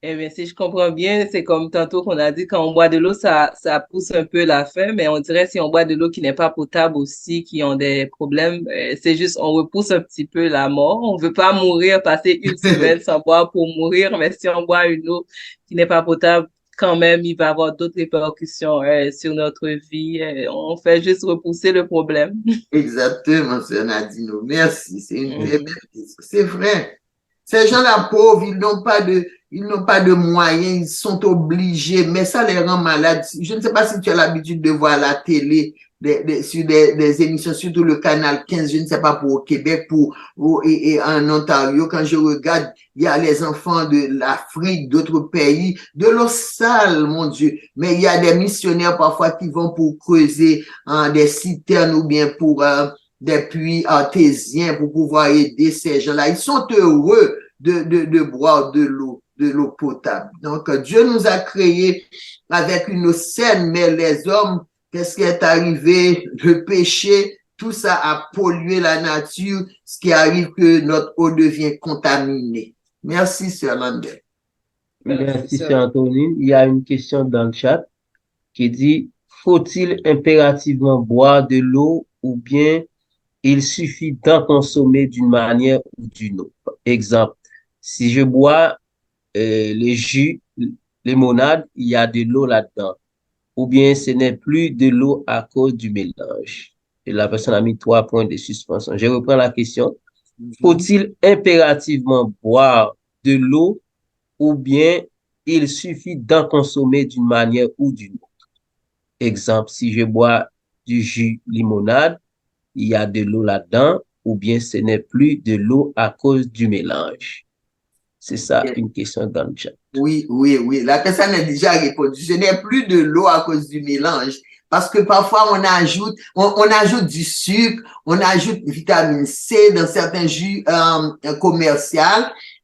Eh bien, si je comprends bien, c'est comme tantôt qu'on a dit, quand on boit de l'eau, ça pousse un peu la faim, mais on dirait si on boit de l'eau qui n'est pas potable aussi, qui ont des problèmes, c'est juste, on repousse un petit peu la mort. On veut pas mourir, passer une semaine sans boire pour mourir, mais si on boit une eau qui n'est pas potable, quand même, il va avoir d'autres répercussions sur notre vie. On fait juste repousser le problème. Exactement, Sœur Nadine. Merci, c'est une très belle question. C'est vrai. Ces gens-là pauvres, ils n'ont pas de moyens, ils sont obligés, mais ça les rend malades. Je ne sais pas si tu as l'habitude de voir la télé sur des émissions, surtout le canal 15, je ne sais pas pour au Québec, et en Ontario, quand je regarde, il y a les enfants de l'Afrique, d'autres pays, de l'eau sale, mon Dieu. Mais il y a des missionnaires parfois qui vont pour creuser des citernes ou bien pour des puits artésiens pour pouvoir aider ces gens-là. Ils sont heureux de boire de l'eau potable. Donc, Dieu nous a créés avec une eau saine, mais les hommes, qu'est-ce qui est arrivé? Le péché, tout ça a pollué la nature, ce qui arrive que notre eau devient contaminée. Merci, Sœur Lambert. Merci, Sœur Antonine. Il y a une question dans le chat qui dit, faut-il impérativement boire de l'eau ou bien il suffit d'en consommer d'une manière ou d'une autre? Exemple, si je bois le jus limonade, il y a de l'eau là-dedans. Ou bien ce n'est plus de l'eau à cause du mélange. Et la personne a mis 3 points de suspension. Je reprends la question. Faut-il impérativement boire de l'eau ou bien il suffit d'en consommer d'une manière ou d'une autre? Exemple, si je bois du jus limonade, il y a de l'eau là-dedans, ou bien ce n'est plus de l'eau à cause du mélange. C'est ça, une question dans le chat. Oui. La personne a déjà répondu. Ce n'est plus de l'eau à cause du mélange. Parce que parfois, on ajoute du sucre, on ajoute vitamine C dans certains jus commerciaux.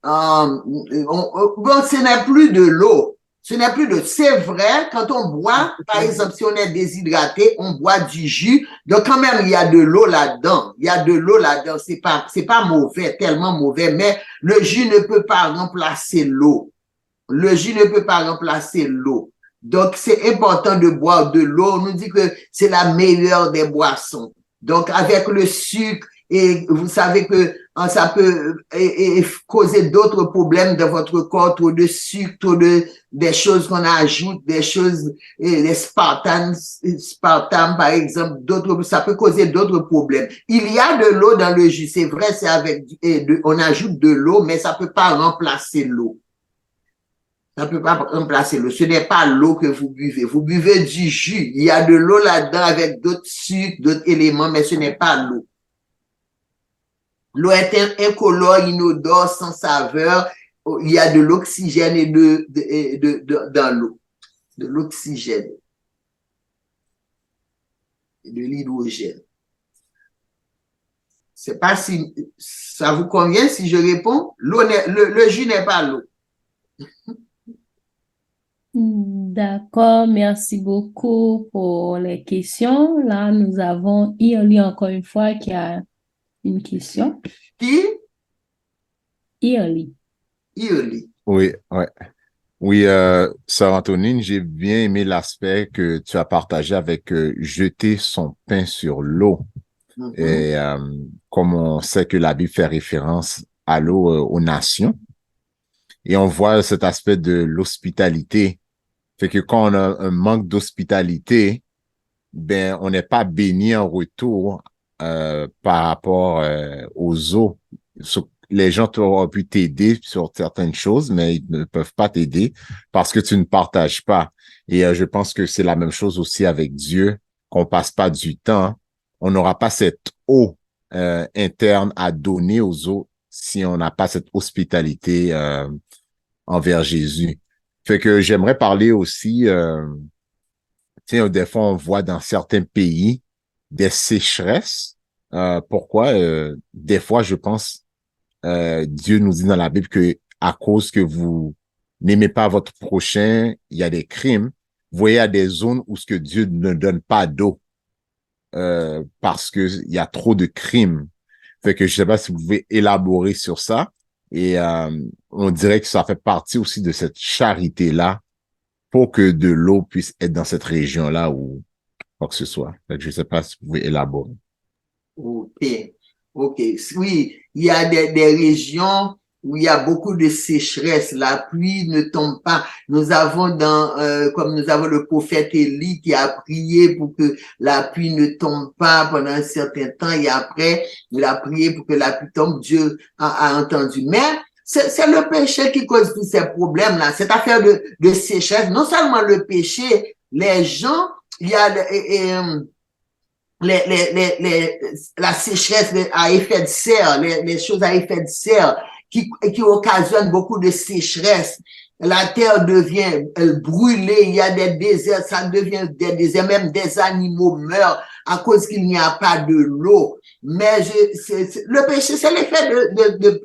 Bon, ce n'est plus de l'eau. Ce n'est plus de... C'est vrai, quand on boit, par exemple, si on est déshydraté, on boit du jus. Donc, quand même, il y a de l'eau là-dedans. Il y a de l'eau là-dedans. C'est pas mauvais, tellement mauvais, mais le jus ne peut pas remplacer l'eau. Le jus ne peut pas remplacer l'eau. Donc, c'est important de boire de l'eau. On nous dit que c'est la meilleure des boissons. Donc, avec le sucre, et vous savez que ça peut causer d'autres problèmes dans votre corps, trop de sucre, des choses qu'on ajoute, des choses, les spartans, par exemple, ça peut causer d'autres problèmes. Il y a de l'eau dans le jus, c'est vrai, on ajoute de l'eau, mais ça peut pas remplacer l'eau. Ça ne peut pas remplacer l'eau. Ce n'est pas l'eau que vous buvez. Vous buvez du jus. Il y a de l'eau là-dedans avec d'autres sucres, d'autres éléments, mais ce n'est pas l'eau. L'eau est incolore, inodore, sans saveur. Il y a de l'oxygène dans l'eau. De l'oxygène. Et de l'hydrogène. Je ne sais pas si ça vous convient si je réponds. Le jus n'est pas l'eau. D'accord, merci beaucoup pour les questions. Là, nous avons Irly encore une fois qui a une question. Qui? Irly. Irly. Oui, ouais. Oui, Sœur Antonine, j'ai bien aimé l'aspect que tu as partagé avec jeter son pain sur l'eau. Et comme on sait que la Bible fait référence à l'eau aux nations, et on voit cet aspect de l'hospitalité. Fait que quand on a un manque d'hospitalité, ben on n'est pas béni en retour par rapport aux eaux. Les gens auraient pu t'aider sur certaines choses, mais ils ne peuvent pas t'aider parce que tu ne partages pas. Et je pense que c'est la même chose aussi avec Dieu, qu'on passe pas du temps. On n'aura pas cette eau interne à donner aux autres si on n'a pas cette hospitalité envers Jésus. Fait que j'aimerais parler aussi, tu sais, des fois on voit dans certains pays des sécheresses. Pourquoi? Des fois, je pense, Dieu nous dit dans la Bible que à cause que vous n'aimez pas votre prochain, il y a des crimes. Vous voyez, il y a des zones où ce que Dieu ne donne pas d'eau parce que il y a trop de crimes. Fait que je sais pas si vous pouvez élaborer sur ça. Et on dirait que ça fait partie aussi de cette charité-là pour que de l'eau puisse être dans cette région-là ou quoi que ce soit. Fait que je sais pas si vous pouvez élaborer. OK. OK. Oui, il y a des régions où il y a beaucoup de sécheresse. La pluie ne tombe pas. Nous avons comme nous avons le prophète Élie qui a prié pour que la pluie ne tombe pas pendant un certain temps et après, il a prié pour que la pluie tombe. Dieu a entendu. Mais c'est le péché qui cause tous ces problèmes-là. Cette affaire de sécheresse, non seulement le péché, les gens, il y a la sécheresse à effet de serre, les choses à effet de serre qui occasionnent beaucoup de sécheresse. La terre devient brûlée, il y a des déserts, ça devient des déserts, même des animaux meurent à cause qu'il n'y a pas de l'eau. Mais le péché, c'est l'effet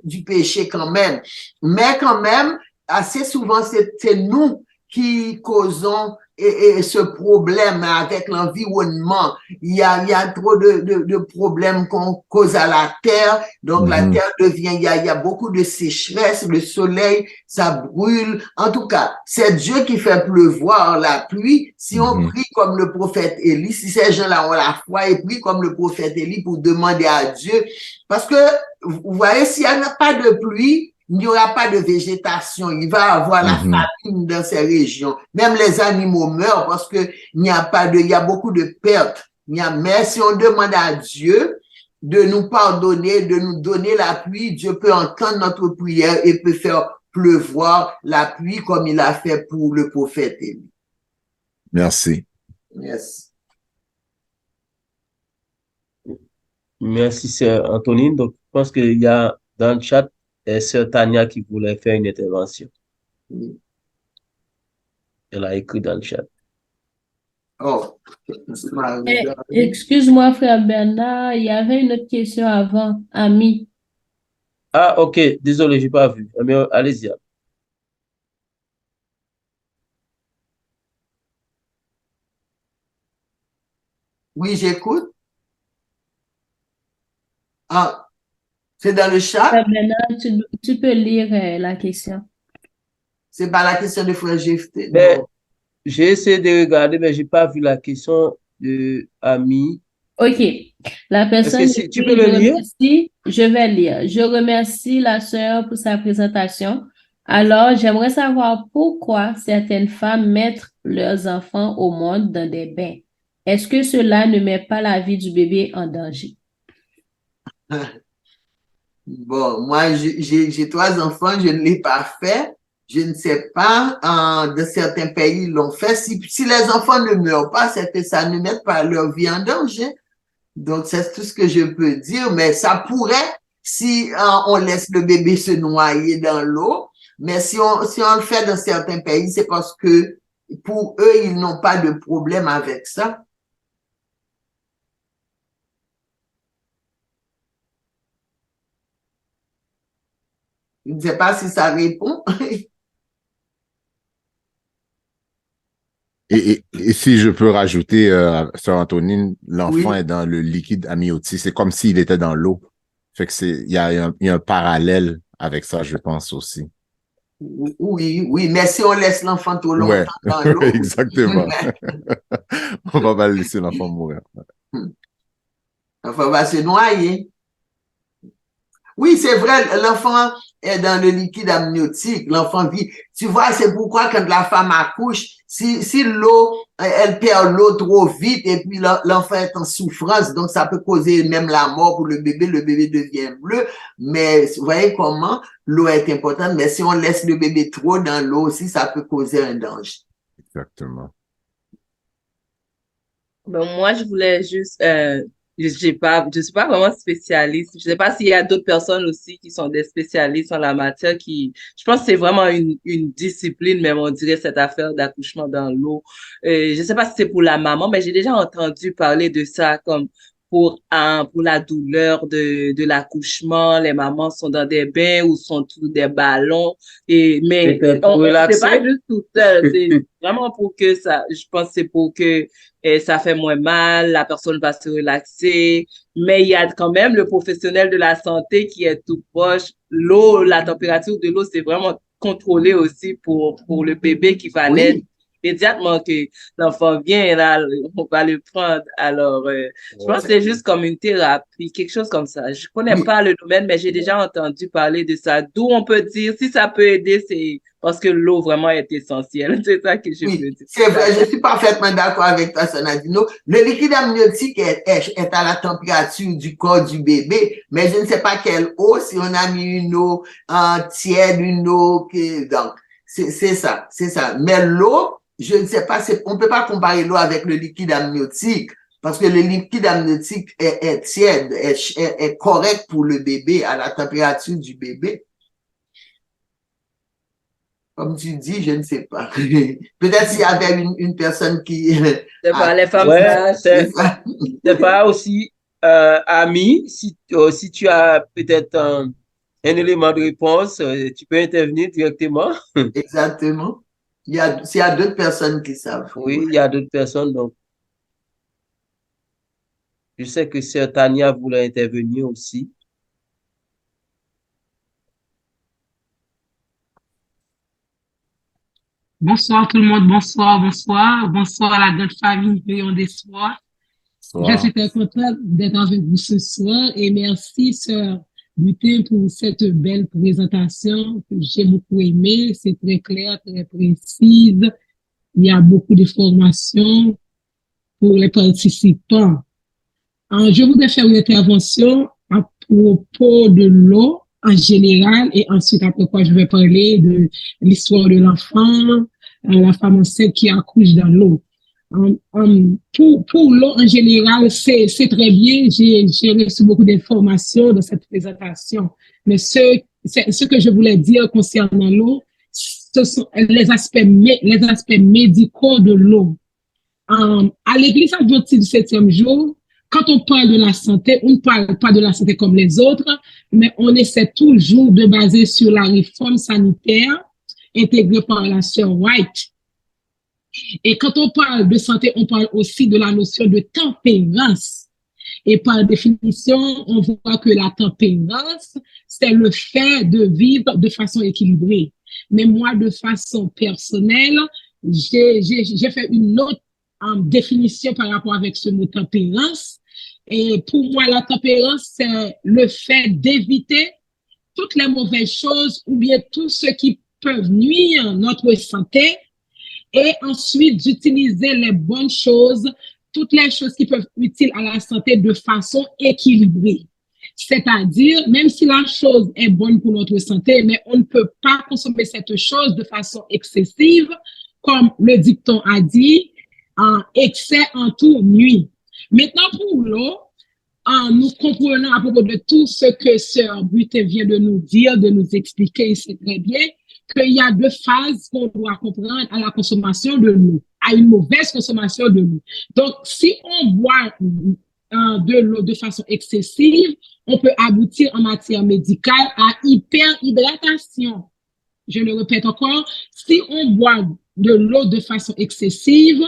du péché quand même. Mais quand même, assez souvent, c'est nous qui causons et ce problème avec l'environnement. Il y a trop de problèmes qu'on cause à la terre. Donc, la terre devient, il y a beaucoup de sécheresse, le soleil, ça brûle. En tout cas, c'est Dieu qui fait pleuvoir la pluie. Si on prie comme le prophète Élie, si ces gens-là ont la foi et prient comme le prophète Élie pour demander à Dieu, parce que, vous voyez, s'il n'y a pas de pluie, il n'y aura pas de végétation. Il va avoir la famine dans ces régions. Même les animaux meurent parce que il y a beaucoup de pertes. Mais si on demande à Dieu de nous pardonner, de nous donner la pluie, Dieu peut entendre notre prière et peut faire pleuvoir la pluie comme il a fait pour le prophète Élie. Merci. Yes. Merci, sœur Antonine. Donc, je pense qu'il y a dans le chat sœur Tania qui voulait faire une intervention. Elle a écrit dans le chat. Oh. Excuse-moi, frère Bernard, il y avait une autre question avant, Ami. Ah, ok, désolé, j'ai pas vu. Mais allez-y. Oui, j'écoute. Ah, c'est dans le chat? Maintenant, tu peux lire la question. C'est pas la question de frère Jephté? Ben, Non. j'ai essayé de regarder, mais j'ai pas vu la question de Ami. OK. La Est-ce personne que tu écrit, peux le lire? je vais lire. Je remercie la sœur pour sa présentation. Alors, j'aimerais savoir pourquoi certaines femmes mettent leurs enfants au monde dans des bains. Est-ce que cela ne met pas la vie du bébé en danger? Bon, moi, j'ai 3 enfants, je ne l'ai pas fait. Je ne sais pas, de certains pays l'ont fait. Si les enfants ne meurent pas, c'est que ça ne met pas leur vie en danger. Donc, c'est tout ce que je peux dire, mais ça pourrait si on laisse le bébé se noyer dans l'eau. Mais si on le fait dans certains pays, c'est parce que pour eux, ils n'ont pas de problème avec ça. Je ne sais pas si ça répond. Et si je peux rajouter, Sœur Antonine, l'enfant Oui. est dans le liquide amniotique. C'est comme s'il était dans l'eau. Fait que il y a un parallèle avec ça, je pense aussi. Oui, mais si on laisse l'enfant trop Ouais, longtemps dans l'eau. exactement. On va pas laisser l'enfant mourir. L'enfant va se noyer. Oui, c'est vrai, l'enfant est dans le liquide amniotique, l'enfant vit. Tu vois, c'est pourquoi quand la femme accouche, si l'eau, elle perd l'eau trop vite et puis l'enfant est en souffrance, donc ça peut causer même la mort pour le bébé devient bleu. Mais vous voyez comment l'eau est importante, mais si on laisse le bébé trop dans l'eau aussi, ça peut causer un danger. Exactement. Ben, moi, je voulais juste, je suis pas vraiment spécialiste. Je sais pas s'il y a d'autres personnes aussi qui sont des spécialistes en la matière je pense que c'est vraiment une discipline, même on dirait cette affaire d'accouchement dans l'eau. Je sais pas si c'est pour la maman, mais j'ai déjà entendu parler de ça comme pour la douleur de l'accouchement, les mamans sont dans des bains ou sont sous des ballons mais Peut-être pour c'est relaxer. pas juste tout seul, c'est vraiment pour que ça, je pense que c'est pour que ça fait moins mal, la personne va se relaxer, mais il y a quand même le professionnel de la santé qui est tout proche. L'eau, la température de l'eau, c'est vraiment contrôlé aussi pour le bébé qui va naître. Immédiatement que l'enfant vient, là, on va le prendre. Alors, je pense que c'est juste comme une thérapie, quelque chose comme ça. Je connais pas le domaine, mais j'ai déjà entendu parler de ça. D'où on peut dire, si ça peut aider, c'est parce que l'eau vraiment est essentielle. C'est ça que je peux dire. C'est vrai, je suis parfaitement d'accord avec toi, Sonadino. Le liquide amniotique est à la température du corps du bébé, mais je ne sais pas quelle eau, si on a mis une eau tiède, une eau donc, c'est ça. Mais l'eau, je ne sais pas, on peut pas comparer l'eau avec le liquide amniotique, parce que le liquide amniotique est tiède, est correct pour le bébé, à la température du bébé. Comme tu dis, je ne sais pas. Peut-être s'il y avait une personne qui... C'est pas les femmes. Ouais, c'est pas aussi, Ami, si tu as peut-être un élément de réponse, tu peux intervenir directement. Exactement. S'il y a d'autres personnes qui savent. Oui, il y a d'autres personnes, donc. Je sais que Sœur Tania voulait intervenir aussi. Bonsoir tout le monde, bonsoir à la grande famille Rayon d'Espoir. Je suis très contente d'être avec vous ce soir et merci Sœur Butin pour cette belle présentation que j'ai beaucoup aimée. C'est très clair, très précise. Il y a beaucoup d'informations pour les participants. Je voudrais faire une intervention à propos de l'eau en général et ensuite après quoi je vais parler de l'histoire de l'enfant, la femme enceinte qui accouche dans l'eau. Pour l'eau en général, c'est très bien. J'ai reçu beaucoup d'informations dans cette présentation. Mais ce que je voulais dire concernant l'eau, ce sont les aspects médicaux de l'eau. À l'église adventiste du 7e jour, quand on parle de la santé, on ne parle pas de la santé comme les autres, mais on essaie toujours de baser sur la réforme sanitaire intégrée par la sœur White. Et quand on parle de santé, on parle aussi de la notion de tempérance. Et par définition, on voit que la tempérance, c'est le fait de vivre de façon équilibrée. Mais moi, de façon personnelle, j'ai fait une autre définition par rapport avec ce mot tempérance. Et pour moi, la tempérance, c'est le fait d'éviter toutes les mauvaises choses ou bien tout ce qui peut nuire à notre santé et ensuite d'utiliser les bonnes choses, toutes les choses qui peuvent être utiles à la santé de façon équilibrée. C'est-à-dire, même si la chose est bonne pour notre santé, mais on ne peut pas consommer cette chose de façon excessive, comme le dicton a dit, en excès en tout nuit. Maintenant, pour l'eau, nous comprenons à propos de tout ce que Sœur Butin vient de nous dire, de nous expliquer, c'est très bien, qu'il y a deux phases qu'on doit comprendre à la consommation de l'eau, à une mauvaise consommation de l'eau. Donc, si on boit de l'eau de façon excessive, on peut aboutir en matière médicale à hyperhydratation. Je le répète encore, si on boit de l'eau de façon excessive,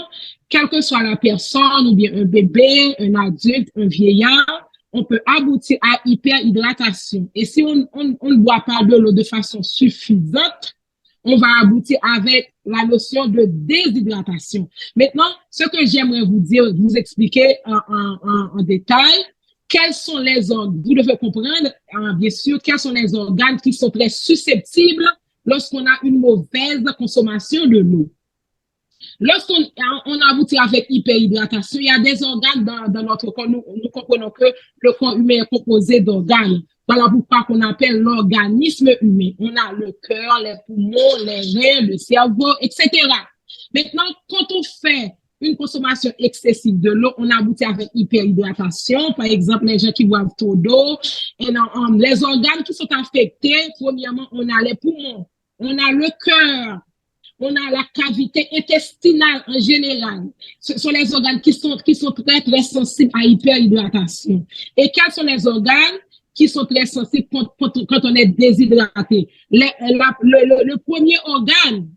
quelle que soit la personne, ou bien un bébé, un adulte, un vieillard, on peut aboutir à hyperhydratation. Et si on ne boit pas de l'eau de façon suffisante, on va aboutir avec la notion de déshydratation. Maintenant, ce que j'aimerais vous dire, vous expliquer en détail, quels sont les organes, vous devez comprendre, bien sûr, quels sont les organes qui sont très susceptibles lorsqu'on a une mauvaise consommation de l'eau. Lorsqu'on aboutit avec hyperhydratation, il y a des organes dans notre corps. Nous comprenons que le corps humain est composé d'organes. Voilà pourquoi on appelle l'organisme humain. On a le cœur, les poumons, les reins, le cerveau, etc. Maintenant, quand on fait une consommation excessive de l'eau, on aboutit avec hyperhydratation. Par exemple, les gens qui boivent trop d'eau. Et les organes qui sont affectés, premièrement, on a les poumons, on a le cœur, on a la cavité intestinale en général. Ce sont les organes qui sont très, très sensibles à hyperhydratation. Et quels sont les organes qui sont très sensibles quand on est déshydraté? Le premier organe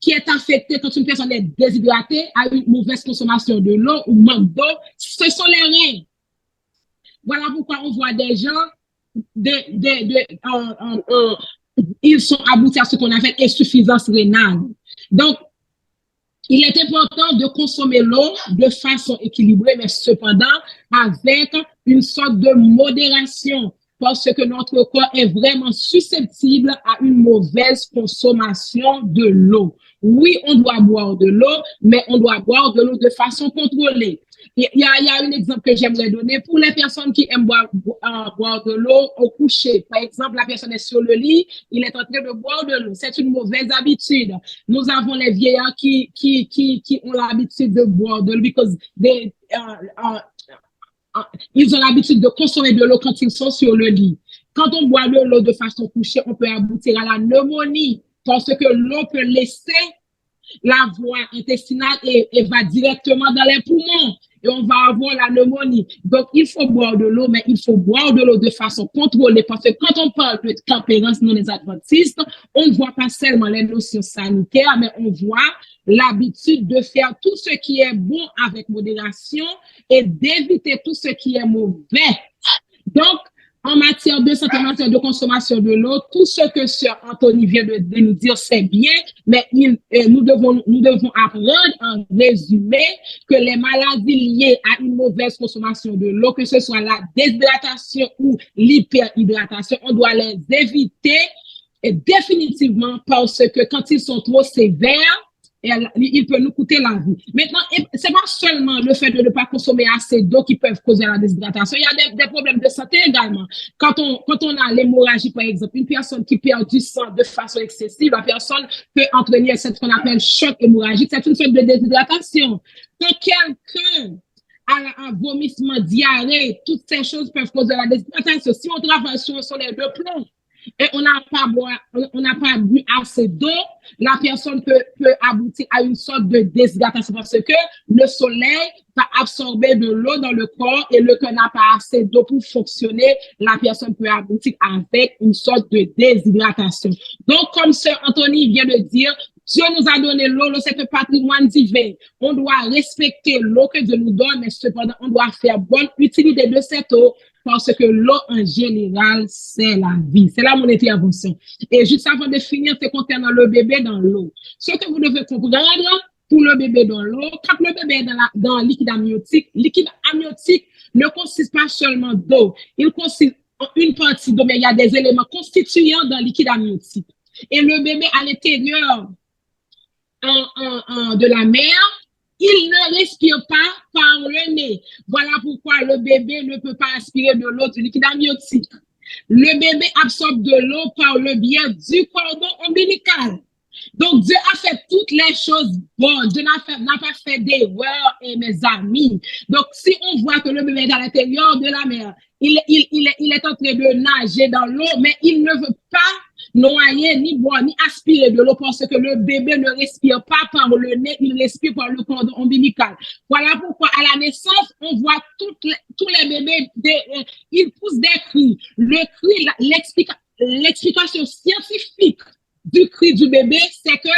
qui est affecté quand une personne est déshydratée, a une mauvaise consommation de l'eau ou manque d'eau, ce sont les reins. Voilà pourquoi on voit des gens, ils sont aboutis à ce qu'on appelle insuffisance rénale. Donc, il est important de consommer l'eau de façon équilibrée, mais cependant avec une sorte de modération, parce que notre corps est vraiment susceptible à une mauvaise consommation de l'eau. Oui, on doit boire de l'eau, mais on doit boire de l'eau de façon contrôlée. Il y a un exemple que j'aimerais donner pour les personnes qui aiment boire de l'eau au coucher. Par exemple, la personne est sur le lit, il est en train de boire de l'eau. C'est une mauvaise habitude. Nous avons les vieillards qui ont l'habitude de boire de l'eau parce ils ont l'habitude de consommer de l'eau quand ils sont sur le lit. Quand on boit de l'eau de façon couchée, on peut aboutir à la pneumonie parce que l'eau peut laisser la voie intestinale et va directement dans les poumons et on va avoir la pneumonie. Donc, il faut boire de l'eau, mais il faut boire de l'eau de façon contrôlée parce que quand on parle de tempérance non les adventistes, on ne voit pas seulement les notions sanitaires, mais on voit l'habitude de faire tout ce qui est bon avec modération et d'éviter tout ce qui est mauvais. Donc, en matière de santé, en matière de consommation de l'eau, tout ce que Sœur Anthony vient de nous dire, c'est bien, mais nous devons apprendre en résumé que les maladies liées à une mauvaise consommation de l'eau, que ce soit la déshydratation ou l'hyperhydratation, on doit les éviter et définitivement parce que quand ils sont trop sévères, il peut nous coûter la vie. Maintenant, c'est pas seulement le fait de ne pas consommer assez d'eau qui peuvent causer la déshydratation. Il y a des problèmes de santé également. Quand on a l'hémorragie, par exemple, une personne qui perd du sang de façon excessive, la personne peut entraîner ce qu'on appelle choc hémorragique. C'est une sorte de déshydratation. Quand quelqu'un a un vomissement, diarrhée, toutes ces choses peuvent causer la déshydratation. Si on travaille sur les deux plans, et on n'a pas bu assez d'eau, la personne peut aboutir à une sorte de déshydratation parce que le soleil va absorber de l'eau dans le corps et le corps n'a pas assez d'eau pour fonctionner, la personne peut aboutir avec une sorte de déshydratation. Donc, comme Sœur Anthony vient de dire, Dieu nous a donné l'eau, l'eau c'est un patrimoine divin. On doit respecter l'eau que Dieu nous donne, mais cependant, on doit faire bonne utilité de cette eau parce que l'eau en général, c'est la vie. C'est là mon intervention. Et juste avant de finir, c'est concernant le bébé dans l'eau. Ce que vous devez comprendre pour le bébé dans l'eau, quand le bébé est dans le liquide amniotique ne consiste pas seulement d'eau. Il consiste en une partie d'eau, mais il y a des éléments constituants dans le liquide amniotique. Et le bébé à l'intérieur de la mère, il ne respire pas par le nez. Voilà pourquoi le bébé ne peut pas aspirer de l'eau du liquide amniotique. Le bébé absorbe de l'eau par le biais du cordon ombilical. Donc, Dieu a fait toutes les choses bonnes. Dieu n'a pas fait d'erreur, mes amis. Donc, si on voit que le bébé est à l'intérieur de la mer, il est en train de nager dans l'eau, mais il ne veut pas noyer, ni boire, ni aspirer de l'eau parce que le bébé ne respire pas par le nez, il respire par le cordon ombilical. Voilà pourquoi à la naissance, on voit tous les bébés, ils poussent des cris. Le cri, l'explication scientifique du cri du bébé, c'est que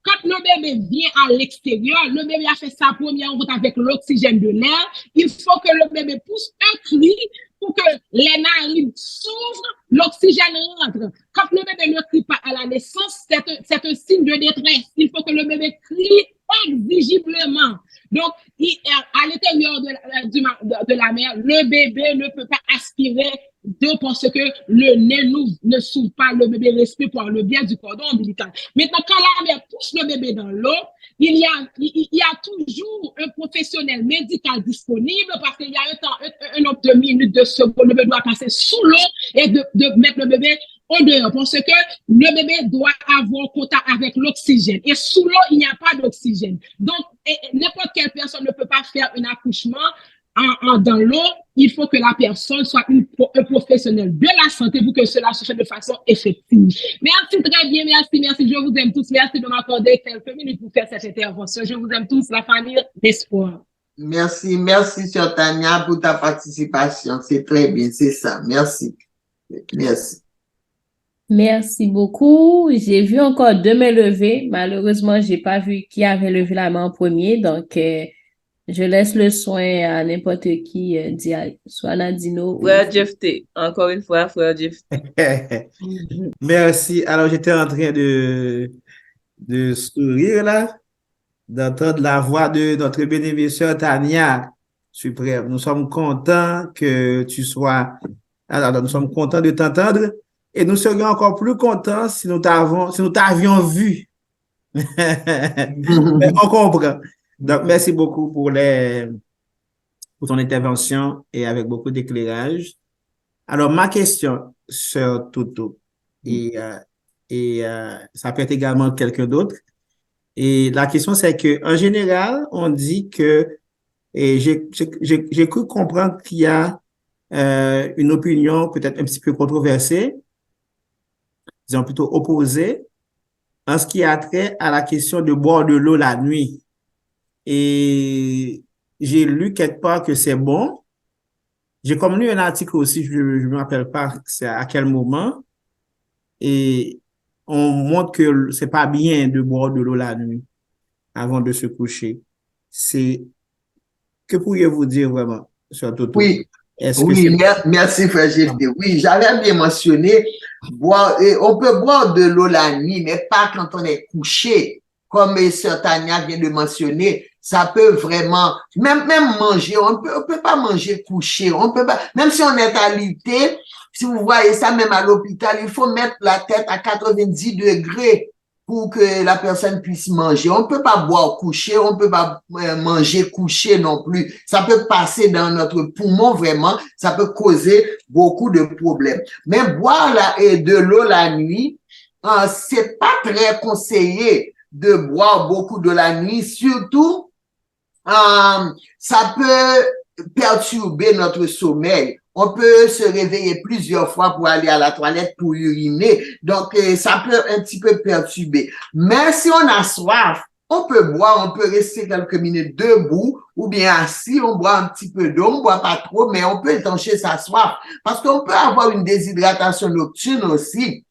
quand le bébé vient à l'extérieur, le bébé a fait sa première rencontre avec l'oxygène de l'air, il faut que le bébé pousse un cri pour que les narines s'ouvrent, l'oxygène rentre. Quand le bébé ne crie pas à la naissance, c'est un signe de détresse. Il faut que le bébé crie exigiblement. Donc, à l'intérieur de la mère, le bébé ne peut pas aspirer d'eau parce que le nez ne s'ouvre pas, le bébé respire par le biais du cordon ombilical. Maintenant, quand la mère pousse le bébé dans l'eau, il y a toujours un professionnel médical disponible parce qu'il y a un nombre de minutes, de secondes, le bébé doit passer sous l'eau et de mettre le bébé au dehors parce que le bébé doit avoir contact avec l'oxygène. Et sous l'eau, il n'y a pas d'oxygène. Donc, n'importe quelle personne ne peut pas faire un accouchement dans l'eau. Il faut que la personne soit un professionnel de la santé pour que cela se fasse de façon effective. Merci très bien, merci. Je vous aime tous. Merci de m'accorder quelques minutes pour faire cette intervention. Je vous aime tous, la famille d'Espoir. Merci, Sœur Tania, pour ta participation. C'est très bien, c'est ça. Merci. Merci beaucoup. J'ai vu encore 2 mains levées. Malheureusement, j'ai pas vu qui avait levé la main en premier. Donc, je laisse le soin à n'importe qui d'y aller. Soit Nadino. Frère Jefté. Encore une fois, Frère Jefté. Merci. Alors, j'étais en train de sourire là, d'entendre la voix de notre bénéficiaire Tania Suprême. Nous sommes contents que tu sois. Alors, nous sommes contents de t'entendre. Et nous serions encore plus contents si nous t'avions vu. On comprend. Donc, merci beaucoup pour ton intervention et avec beaucoup d'éclairage. Alors, ma question, Sœur Toto, et ça peut être également quelqu'un d'autre. Et la question, c'est que, en général, on dit que, et j'ai cru comprendre qu'il y a une opinion peut-être un petit peu controversée, disons plutôt opposée, en ce qui a trait à la question de boire de l'eau la nuit. Et j'ai lu quelque part que c'est bon. J'ai comme lu un article aussi, je me rappelle pas c'est à quel moment. Et on montre que c'est pas bien de boire de l'eau la nuit avant de se coucher. Que pourriez-vous dire vraiment sur Toto? Oui. Merci, Frère Jefté. Oui, j'avais bien mentionné, on peut boire de l'eau la nuit, mais pas quand on est couché. Comme Sœur Tania vient de mentionner, ça peut vraiment, même manger, on peut pas manger couché, on peut pas, même si on est alité, si vous voyez ça même à l'hôpital, il faut mettre la tête à 90 degrés pour que la personne puisse manger. On peut pas boire couché, on peut pas manger couché non plus. Ça peut passer dans notre poumon vraiment, ça peut causer beaucoup de problèmes. Mais boire de l'eau la nuit, c'est pas très conseillé de boire beaucoup de la nuit, surtout ça peut perturber notre sommeil. On peut se réveiller plusieurs fois pour aller à la toilette, pour uriner. Donc, ça peut un petit peu perturber. Mais si on a soif, on peut boire, on peut rester quelques minutes debout ou bien assis, on boit un petit peu d'eau, on boit pas trop, mais on peut étancher sa soif. Parce qu'on peut avoir une déshydratation nocturne aussi.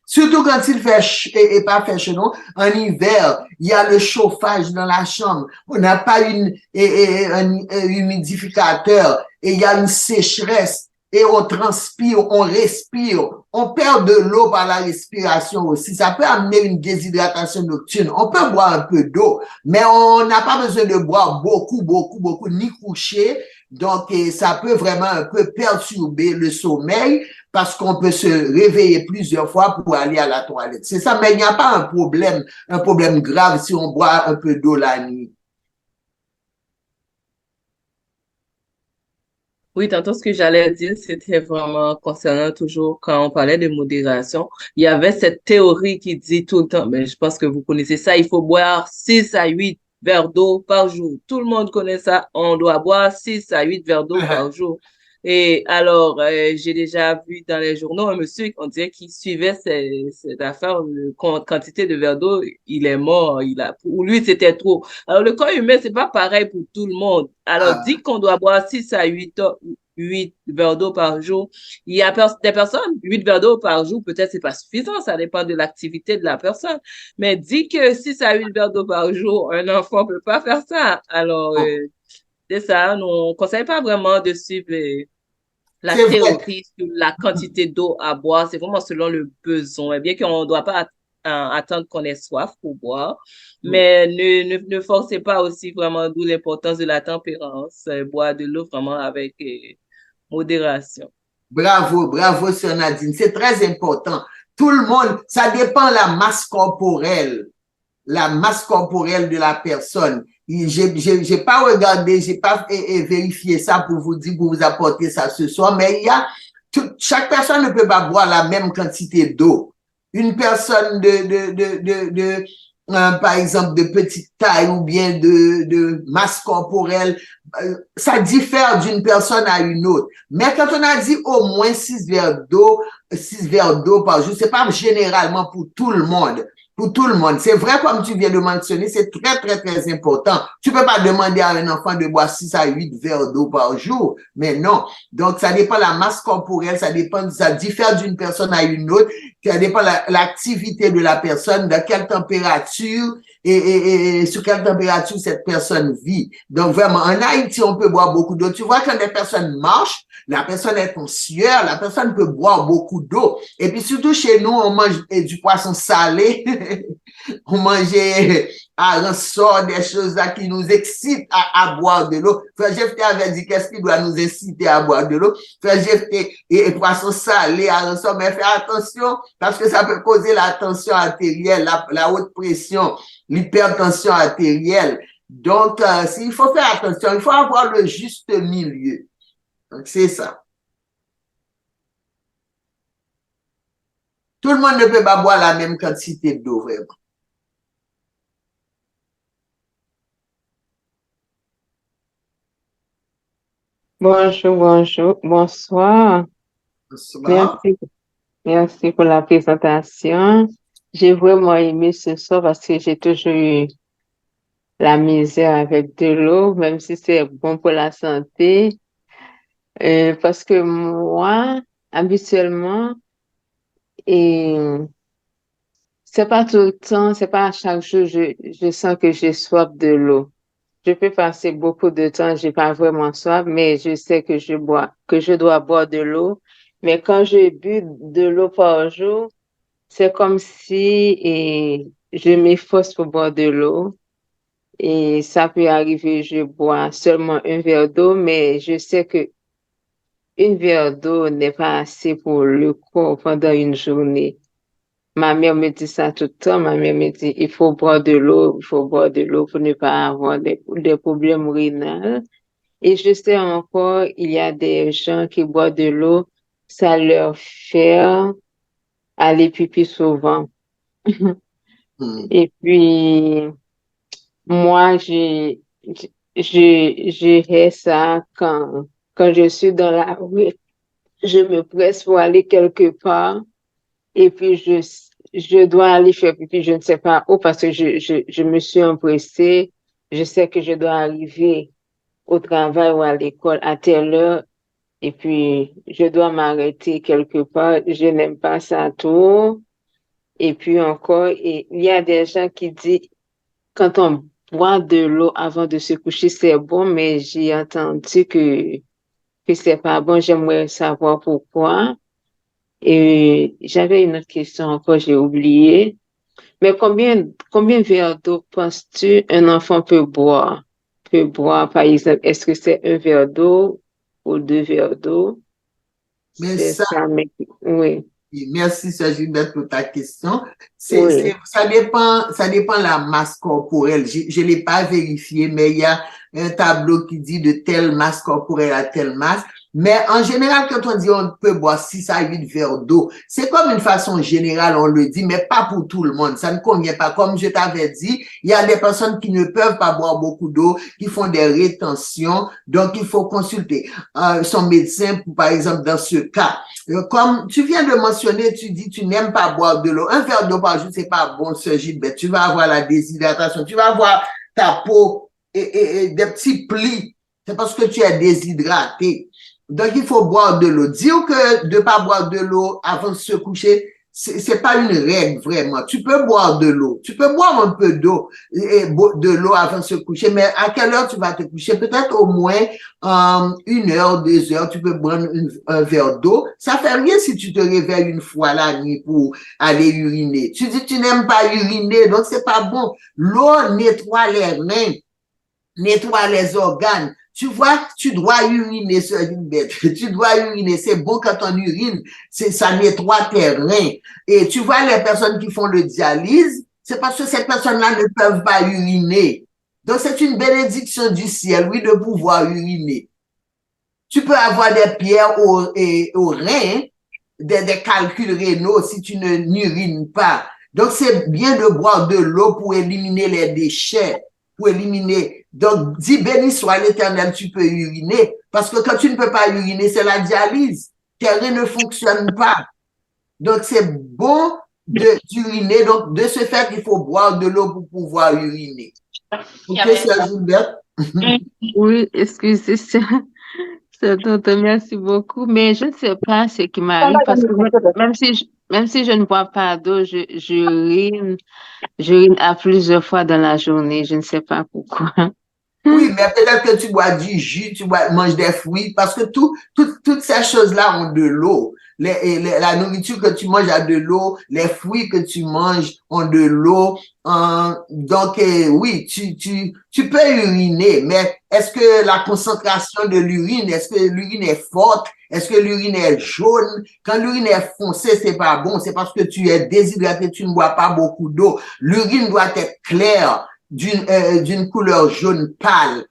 Surtout quand il fait et pas fait chaud, non? En hiver, il y a le chauffage dans la chambre. On n'a pas un humidificateur et il y a une sécheresse et on transpire, on respire. On perd de l'eau par la respiration aussi. Ça peut amener une déshydratation nocturne. On peut boire un peu d'eau, mais on n'a pas besoin de boire beaucoup, ni coucher. Donc, ça peut vraiment un peu perturber le sommeil parce qu'on peut se réveiller plusieurs fois pour aller à la toilette. C'est ça, mais il n'y a pas un problème grave si on boit un peu d'eau la nuit. Oui, tantôt ce que j'allais dire, c'était vraiment concernant toujours quand on parlait de modération. Il y avait cette théorie qui dit tout le temps, mais je pense que vous connaissez ça, il faut boire 6 à 8 verres d'eau par jour. Tout le monde connaît ça, on doit boire 6 à 8 verres d'eau par jour. Et alors, j'ai déjà vu dans les journaux un monsieur, on dirait qu'il suivait cette affaire de quantité de verre d'eau, il est mort, pour lui, c'était trop. Alors, le corps humain, c'est pas pareil pour tout le monde. Alors, dit qu'on doit boire 6 à 8 verres d'eau par jour. Il y a des personnes, 8 verres d'eau par jour, peut-être c'est pas suffisant, ça dépend de l'activité de la personne. Mais dit que 6 à 8 verres d'eau par jour, un enfant peut pas faire ça. Alors, c'est ça, nous, on conseille pas vraiment de suivre la théorie sur la quantité d'eau à boire. C'est vraiment selon le besoin. Bien qu'on ne doit pas attendre qu'on ait soif pour boire, mais ne forcez pas aussi vraiment, d'où l'importance de la tempérance. Boire de l'eau vraiment avec modération. Bravo, Sœur Nadine. C'est très important. Tout le monde, ça dépend de la masse corporelle de la personne. J'ai pas regardé, j'ai pas vérifié ça pour vous dire, pour vous apporter ça ce soir, mais chaque personne ne peut pas boire la même quantité d'eau. Une personne par exemple, de petite taille ou bien de masse corporelle, ça diffère d'une personne à une autre. Mais quand on a dit au moins 6 verres d'eau par jour, c'est pas généralement pour tout le monde. Pour tout le monde. C'est vrai, comme tu viens de mentionner, c'est très, très, très important. Tu peux pas demander à un enfant de boire 6 à 8 verres d'eau par jour, mais non. Donc, ça dépend de la masse corporelle, ça diffère d'une personne à une autre, ça dépend de l'activité de la personne, de quelle température et sur quelle température cette personne vit. Donc, vraiment, en Haïti, on peut boire beaucoup d'eau. Tu vois, quand des personnes marchent, la personne est en sueur, la personne peut boire beaucoup d'eau. Et puis surtout chez nous, on mange du poisson salé, on mange un sort des choses là qui nous excitent à boire de l'eau. Frère Jephté avait dit qu'est-ce qui doit nous inciter à boire de l'eau. Frère Jephté et poisson salé, mais fais attention parce que ça peut causer la tension artérielle, la haute pression, l'hypertension artérielle. Donc, il faut faire attention, il faut avoir le juste milieu. Donc, c'est ça. Tout le monde ne peut pas boire la même quantité d'eau, vraiment. Bonjour, bonsoir. Merci pour la présentation. J'ai vraiment aimé ce soir parce que j'ai toujours eu la misère avec de l'eau, même si c'est bon pour la santé. Parce que moi, habituellement, et c'est pas tout le temps, c'est pas à chaque jour, je sens que j'ai soif de l'eau. Je peux passer beaucoup de temps, j'ai pas vraiment soif, mais je sais que je dois boire de l'eau. Mais quand je bu de l'eau par jour, c'est comme si je m'efforce pour boire de l'eau. Et ça peut arriver, je bois seulement un verre d'eau, mais je sais que une verre d'eau n'est pas assez pour le corps pendant une journée. Ma mère me dit ça tout le temps. Ma mère me dit, il faut boire de l'eau pour ne pas avoir des problèmes rénaux. Et je sais encore, il y a des gens qui boivent de l'eau, ça leur fait aller pipi souvent. Et puis, moi, je ça quand je suis dans la rue. Je me presse pour aller quelque part et puis je dois aller faire pipi, je ne sais pas où parce que je me suis empressée. Je sais que je dois arriver au travail ou à l'école à telle heure et puis je dois m'arrêter quelque part. Je n'aime pas ça trop. Et puis encore, il y a des gens qui disent, quand on boit de l'eau avant de se coucher, c'est bon, mais j'ai entendu que c'est pas bon. J'aimerais savoir pourquoi. Et j'avais une autre question encore, j'ai oublié. Mais combien de verres d'eau penses-tu un enfant peut boire? Peut boire, par exemple, est-ce que c'est un verre d'eau ou 2 verres d'eau? Mais C'est ça, ça, mais oui, merci, Sœur Gilberte, pour ta question. oui. Ça dépend de la masse corporelle. Je l'ai pas vérifié, mais il y a un tableau qui dit de telle masse corporelle à telle masse. Mais en général, quand on dit on peut boire 6 à 8 verres d'eau, c'est comme une façon générale, on le dit, mais pas pour tout le monde. Ça ne convient pas. Comme je t'avais dit, il y a des personnes qui ne peuvent pas boire beaucoup d'eau, qui font des rétentions. Donc, il faut consulter son médecin, par exemple, dans ce cas. Comme tu viens de mentionner, tu dis tu n'aimes pas boire de l'eau. Un verre d'eau par jour, c'est pas bon, Sœur Gilberte. Tu vas avoir la déshydratation. Tu vas avoir ta peau et des petits plis. C'est parce que tu es déshydraté. Donc, il faut boire de l'eau. Dire que de pas boire de l'eau avant de se coucher, c'est pas une règle vraiment. Tu peux boire de l'eau. Tu peux boire un peu d'eau de l'eau avant de se coucher, mais à quelle heure tu vas te coucher? Peut-être au moins 1 heure, 2 heures, tu peux boire un verre d'eau. Ça fait rien si tu te réveilles une fois la nuit pour aller uriner. Tu dis que tu n'aimes pas uriner, donc c'est pas bon. L'eau nettoie les reins, nettoie les organes. Tu vois, tu dois uriner, Sœur Gilberte. Tu dois uriner. C'est bon quand on urine. Ça nettoie tes reins. Et tu vois, les personnes qui font le dialyse, c'est parce que ces personnes-là ne peuvent pas uriner. Donc, c'est une bénédiction du ciel, oui, de pouvoir uriner. Tu peux avoir des pierres aux reins, des calculs rénaux si tu n'urines pas. Donc, c'est bien de boire de l'eau pour éliminer les déchets, pour éliminer. Donc, dis béni soit l'Éternel, tu peux uriner. Parce que quand tu ne peux pas uriner, c'est la dialyse. Tes reins ne fonctionnent pas. Donc, c'est bon d'uriner. Donc, de ce fait, il faut boire de l'eau pour pouvoir uriner. Ok, Sœur Gilberte? Oui, excusez, c'est tonton, merci beaucoup. Mais je ne sais pas ce qui m'arrive parce que même si je ne bois pas d'eau, j'urine à plusieurs fois dans la journée. Je ne sais pas pourquoi. Oui, mais peut-être que tu bois du jus, manges des fruits, parce que toutes ces choses-là ont de l'eau. La nourriture que tu manges a de l'eau, les fruits que tu manges ont de l'eau. Donc, oui, tu peux uriner, mais est-ce que la concentration de l'urine, est-ce que l'urine est forte? Est-ce que l'urine est jaune? Quand l'urine est foncée, c'est pas bon. C'est parce que tu es déshydraté, tu ne bois pas beaucoup d'eau. L'urine doit être claire, d'une couleur jaune pâle,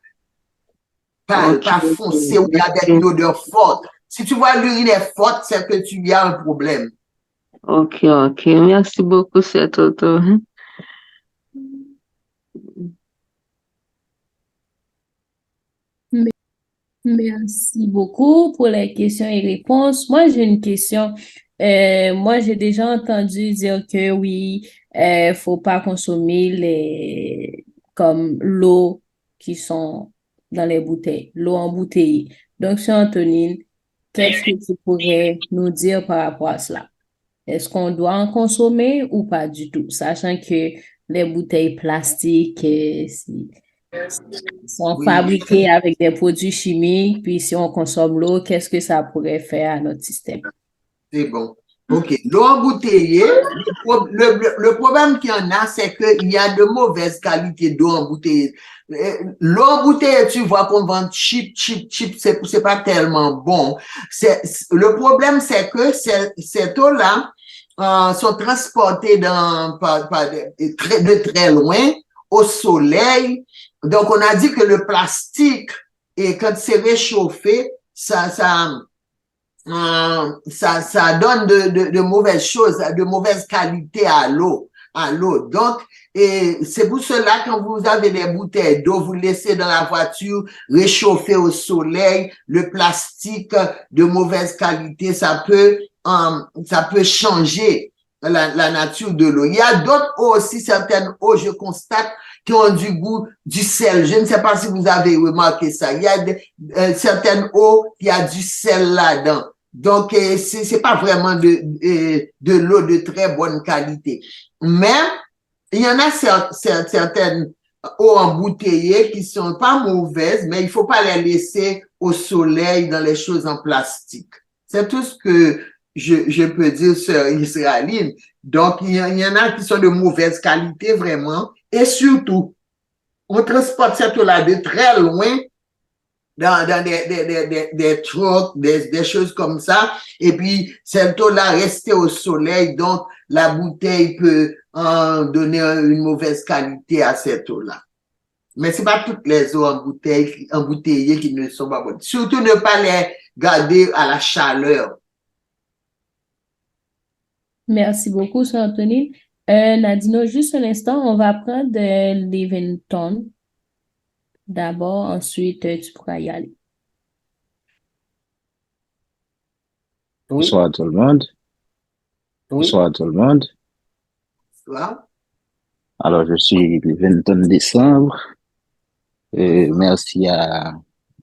Ok, pas foncé, ou avec une odeur forte. Si tu vois l'urine est forte, c'est que tu y as un problème. ok. Merci beaucoup, c'est tonton. Merci beaucoup pour les questions et réponses. Moi, j'ai une question. Moi, j'ai déjà entendu dire que oui, faut pas consommer comme l'eau qui sont dans les bouteilles, l'eau embouteillée. Donc, Sœur Antonine, qu'est-ce que tu pourrais nous dire par rapport à cela? Est-ce qu'on doit en consommer ou pas du tout, sachant que les bouteilles plastiques, sont Oui, fabriqués avec des produits chimiques, puis si on consomme l'eau, qu'est-ce que ça pourrait faire à notre système? c'est bon. OK. L'eau embouteillée, le problème qu'il y en a, c'est qu'il y a de mauvaises qualités d'eau embouteillée. L'eau embouteillée, tu vois qu'on vend cheap, c'est pas tellement bon. Le problème, c'est que cette eau-là, sont transportées de très loin, au soleil. Donc, on a dit que le plastique, et quand c'est réchauffé, ça donne de mauvaises choses, de mauvaise qualité à l'eau. Donc, et c'est pour cela, quand vous avez des bouteilles d'eau, vous laissez dans la voiture réchauffer au soleil, le plastique de mauvaise qualité, ça peut changer la nature de l'eau. Il y a d'autres eaux aussi, certaines eaux, je constate, qui ont du goût du sel. Je ne sais pas si vous avez remarqué ça. Il y a certaines eaux qui a du sel là-dedans. Donc, c'est pas vraiment de l'eau de très bonne qualité. Mais, il y en a certaines eaux embouteillées qui sont pas mauvaises, mais il faut pas les laisser au soleil dans les choses en plastique. C'est tout ce que je peux dire, sœur Israéline. Donc, il y en a qui sont de mauvaise qualité, vraiment. Et surtout, on transporte cette eau-là de très loin dans des trucks, des choses comme ça. Et puis, cette eau-là reste au soleil, donc la bouteille peut en donner une mauvaise qualité à cette eau-là. Mais c'est pas toutes les eaux embouteillées qui ne sont pas bonnes. Surtout ne pas les garder à la chaleur. Merci beaucoup, Sœur Antonine. Nadino, juste un instant, on va prendre Livingston d'abord, ensuite tu pourras y aller. Oui, Bonsoir à tout le monde. oui. Bonsoir à tout le monde. Bonsoir. Alors, je suis Livingston Décembre. Merci à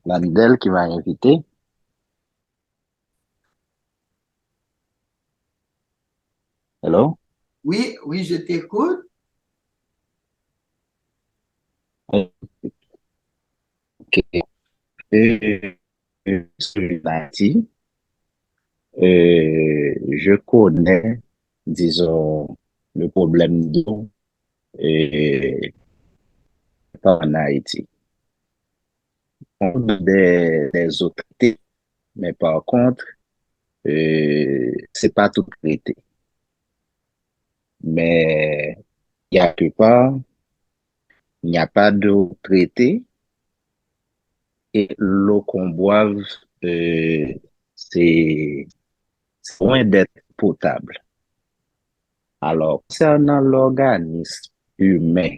Landel qui m'a invité. Hello? Oui, oui, je t'écoute. Ok. Sur Haïti, je connais, disons, le problème d'eau pas en Haïti. On a des eaux traitées, mais par contre, c'est pas tout traité. Mais quelque part, il n'y a pas d'eau traitée et l'eau qu'on boive, c'est loin d'être potable. Alors, concernant l'organisme humain,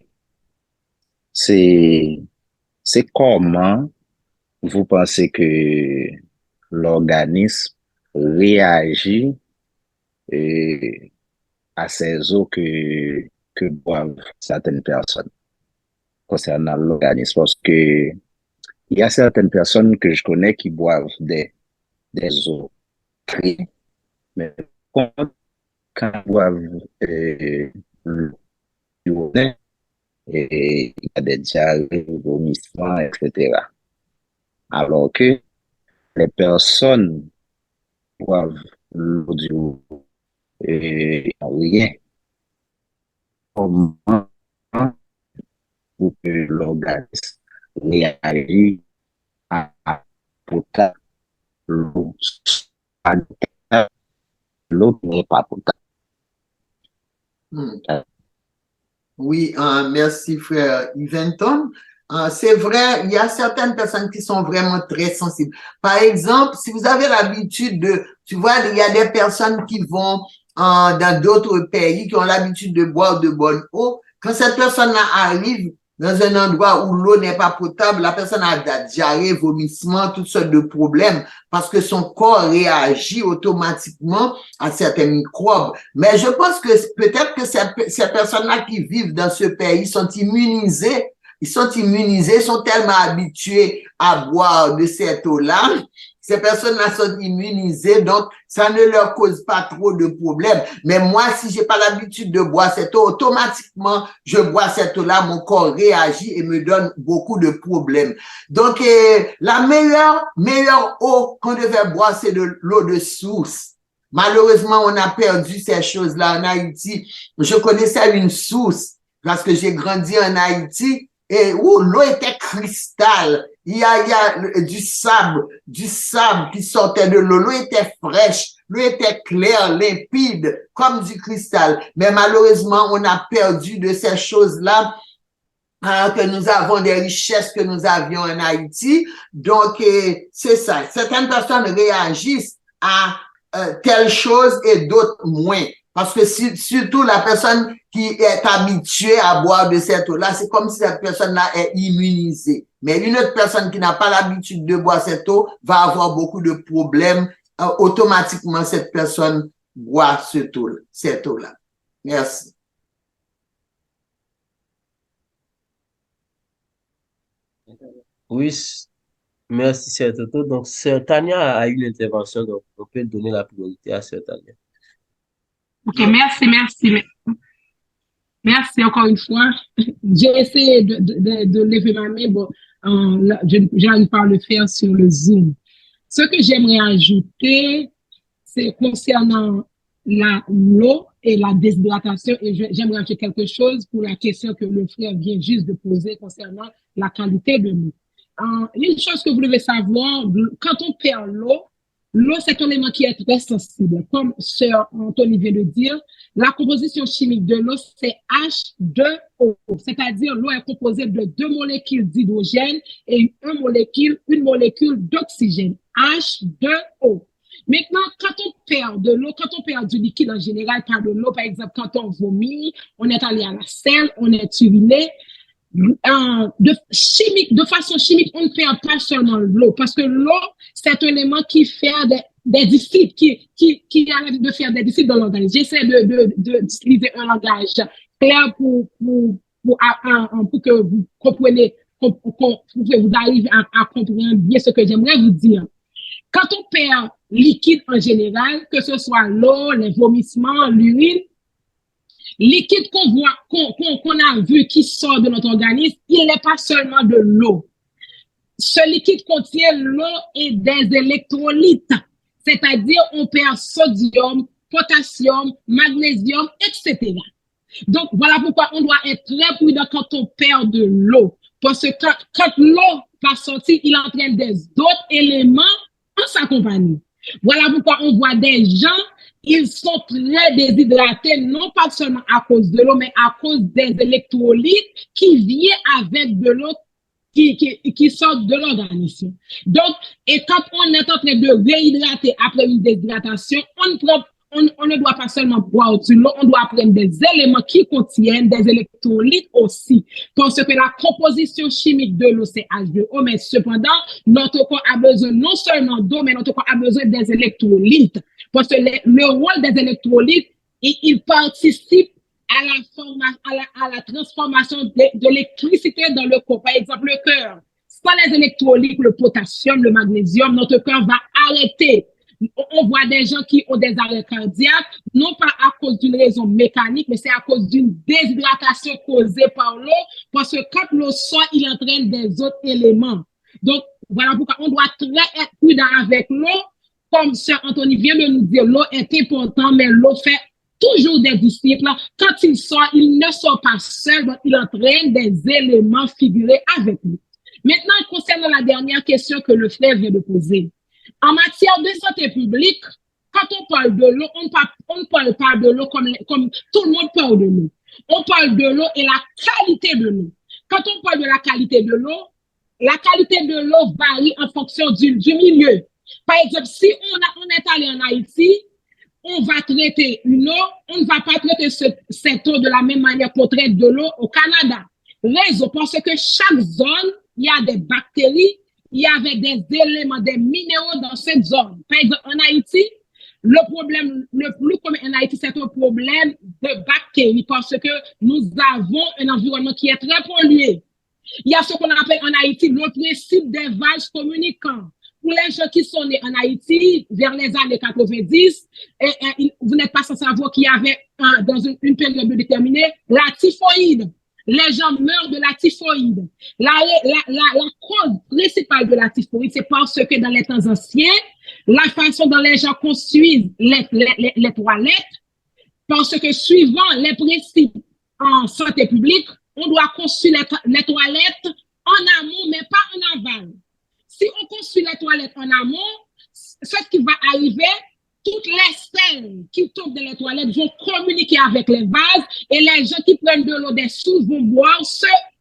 c'est comment vous pensez que l'organisme réagit euh, à ces eaux que boivent certaines personnes concernant l'organisme? Parce que il y a certaines personnes que je connais qui boivent des eaux traitées, mais quand ils boivent l'eau du robinet, et il y a des diarrhées, vomissements, etc. Alors que les personnes boivent l'eau du robinet et rien. Comment pour que l'organisme réagisse à potable l'eau, à l'eau qui n'est pas potable? Oui, merci frère Yventon. C'est vrai, il y a certaines personnes qui sont vraiment très sensibles. Par exemple, si vous avez l'habitude tu vois, il y a des personnes qui vont dans d'autres pays qui ont l'habitude de boire de bonne eau. Quand cette personne-là arrive dans un endroit où l'eau n'est pas potable, la personne a de la diarrhée, vomissement, toutes sortes de problèmes parce que son corps réagit automatiquement à certains microbes. Mais je pense que peut-être que ces personnes-là qui vivent dans ce pays sont immunisées. Ils sont immunisés, sont tellement habitués à boire de cette eau-là. Ces personnes-là sont immunisées, donc ça ne leur cause pas trop de problèmes. Mais moi, si j'ai pas l'habitude de boire cette eau, automatiquement, je bois cette eau-là, mon corps réagit et me donne beaucoup de problèmes. Donc, la meilleure eau qu'on devait boire, c'est de l'eau de source. Malheureusement, on a perdu ces choses-là en Haïti. Je connaissais une source parce que j'ai grandi en Haïti et où l'eau était cristal. Il y a du sable qui sortait de l'eau. L'eau était fraîche, l'eau était claire, limpide, comme du cristal. Mais malheureusement, on a perdu de ces choses-là que nous avons des richesses que nous avions en Haïti. Donc, c'est ça. Certaines personnes réagissent à telle chose et d'autres moins. Parce que surtout la personne qui est habituée à boire de cette eau-là, c'est comme si cette personne-là est immunisée. Mais une autre personne qui n'a pas l'habitude de boire cette eau va avoir beaucoup de problèmes. Automatiquement, cette personne boit cette eau-là. Merci. Oui, Merci, Sœur Toto. Donc, Sœur Tania a une intervention, donc on peut donner la priorité à Sœur Tania. Ok, merci. Merci encore une fois. J'ai essayé de lever ma main, bon, je n'arrive pas à le faire sur le Zoom. Ce que j'aimerais ajouter, c'est concernant l'eau et la déshydratation, et j'aimerais ajouter quelque chose pour la question que le frère vient juste de poser concernant la qualité de l'eau. Une chose que vous devez savoir, quand on perd l'eau, c'est un élément qui est très sensible. Comme Sœur Anthony vient de dire, la composition chimique de l'eau, c'est H2O. C'est-à-dire, l'eau est composée de 2 molécules d'hydrogène et une molécule d'oxygène. H2O. Maintenant, quand on perd de l'eau, quand on perd du liquide en général, par de l'eau, par exemple, quand on vomit, on est allé à la selle, on est uriné, de façon chimique, on ne perd pas seulement l'eau, parce que l'eau, c'est un élément qui fait des disciples, qui arrive de faire des disciples dans l'organisme. J'essaie d'utiliser un langage clair pour que vous compreniez, pour que vous arrivez à comprendre bien ce que j'aimerais vous dire. Quand on perd liquide en général, que ce soit l'eau, les vomissements, l'urine, liquide qu'on a vu qui sort de notre organisme, il n'est pas seulement de l'eau. Ce liquide contient l'eau et des électrolytes, c'est-à-dire on perd sodium, potassium, magnésium, etc. Donc voilà pourquoi on doit être très prudent quand on perd de l'eau, parce que quand l'eau va sortir, il entraîne d'autres éléments en sa compagnie. Voilà pourquoi on voit des gens, ils sont très déshydratés, non pas seulement à cause de l'eau, mais à cause des électrolytes qui viennent avec de l'eau qui sortent de l'organisme. Donc, et quand on est en train de réhydrater après une déshydratation, on ne doit pas seulement boire de l'eau, on doit prendre des éléments qui contiennent des électrolytes aussi. Parce que la composition chimique de l'eau, c'est H2O, mais cependant, notre corps a besoin non seulement d'eau, mais notre corps a besoin des électrolytes. Parce que le rôle des électrolytes, il participe à la transformation de l'électricité dans le corps. Par exemple, le cœur. Sans les électrolytes, le potassium, le magnésium, notre cœur va arrêter. On voit des gens qui ont des arrêts cardiaques, non pas à cause d'une raison mécanique, mais c'est à cause d'une déshydratation causée par l'eau, parce que quand l'eau sort, il entraîne des autres éléments. Donc, voilà pourquoi on doit très être prudent avec l'eau. Comme Sœur Anthony vient de nous dire, l'eau est importante, mais l'eau fait toujours des disciples. Quand il sort, il ne sort pas seul, donc il entraîne des éléments figurés avec lui. Maintenant, concernant la dernière question que le frère vient de poser, en matière de santé publique, quand on parle de l'eau, on ne parle pas de l'eau comme tout le monde parle de l'eau. On parle de l'eau et la qualité de l'eau. Quand on parle de la qualité de l'eau varie en fonction du milieu. Par exemple, si on est allé en Haïti, on va traiter une eau, on ne va pas traiter cette eau de la même manière qu'on traite de l'eau au Canada. Raison, parce que chaque zone, il y a des bactéries, il y avait des éléments, des minéraux dans cette zone. Par exemple, en Haïti, le problème le plus commun en Haïti, c'est un problème de bactéries parce que nous avons un environnement qui est très pollué. Il y a ce qu'on appelle en Haïti le principe des vases communicants. Pour les gens qui sont nés en Haïti vers les années 90, vous n'êtes pas sans savoir qu'il y avait dans une période déterminée la typhoïde. Les gens meurent de la typhoïde. La cause principale de la typhoïde, c'est parce que dans les temps anciens, la façon dont les gens construisent les toilettes, parce que suivant les principes en santé publique, on doit construire les toilettes en amont, mais pas en aval. Si on construit les toilettes en amont, ce qui va arriver, toutes les selles qui tombent dans les toilettes vont communiquer avec les vases et les gens qui prennent de l'eau des sources vont boire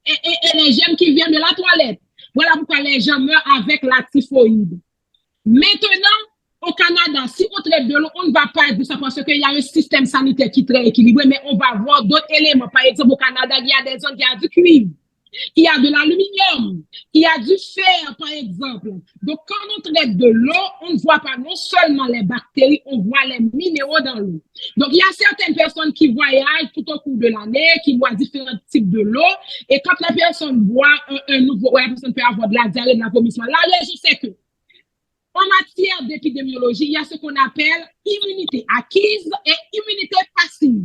et les germes qui viennent de la toilette. Voilà pourquoi les gens meurent avec la typhoïde. Maintenant, au Canada, si on traite de l'eau, on ne va pas dire ça parce qu'il y a un système sanitaire qui est très équilibré, mais on va voir d'autres éléments. Par exemple, au Canada, il y a des zones qui ont du cuivre. il y a de l'aluminium, il y a du fer, par exemple. Donc, quand on traite de l'eau, on ne voit pas non seulement les bactéries, on voit les minéraux dans l'eau. Donc, il y a certaines personnes qui voyagent tout au cours de l'année, qui boivent différents types de l'eau, et quand la personne boit un nouveau, la personne peut avoir de la diarrhée, de la vomissement. La raison, c'est que, en matière d'épidémiologie, il y a ce qu'on appelle immunité acquise et immunité passive.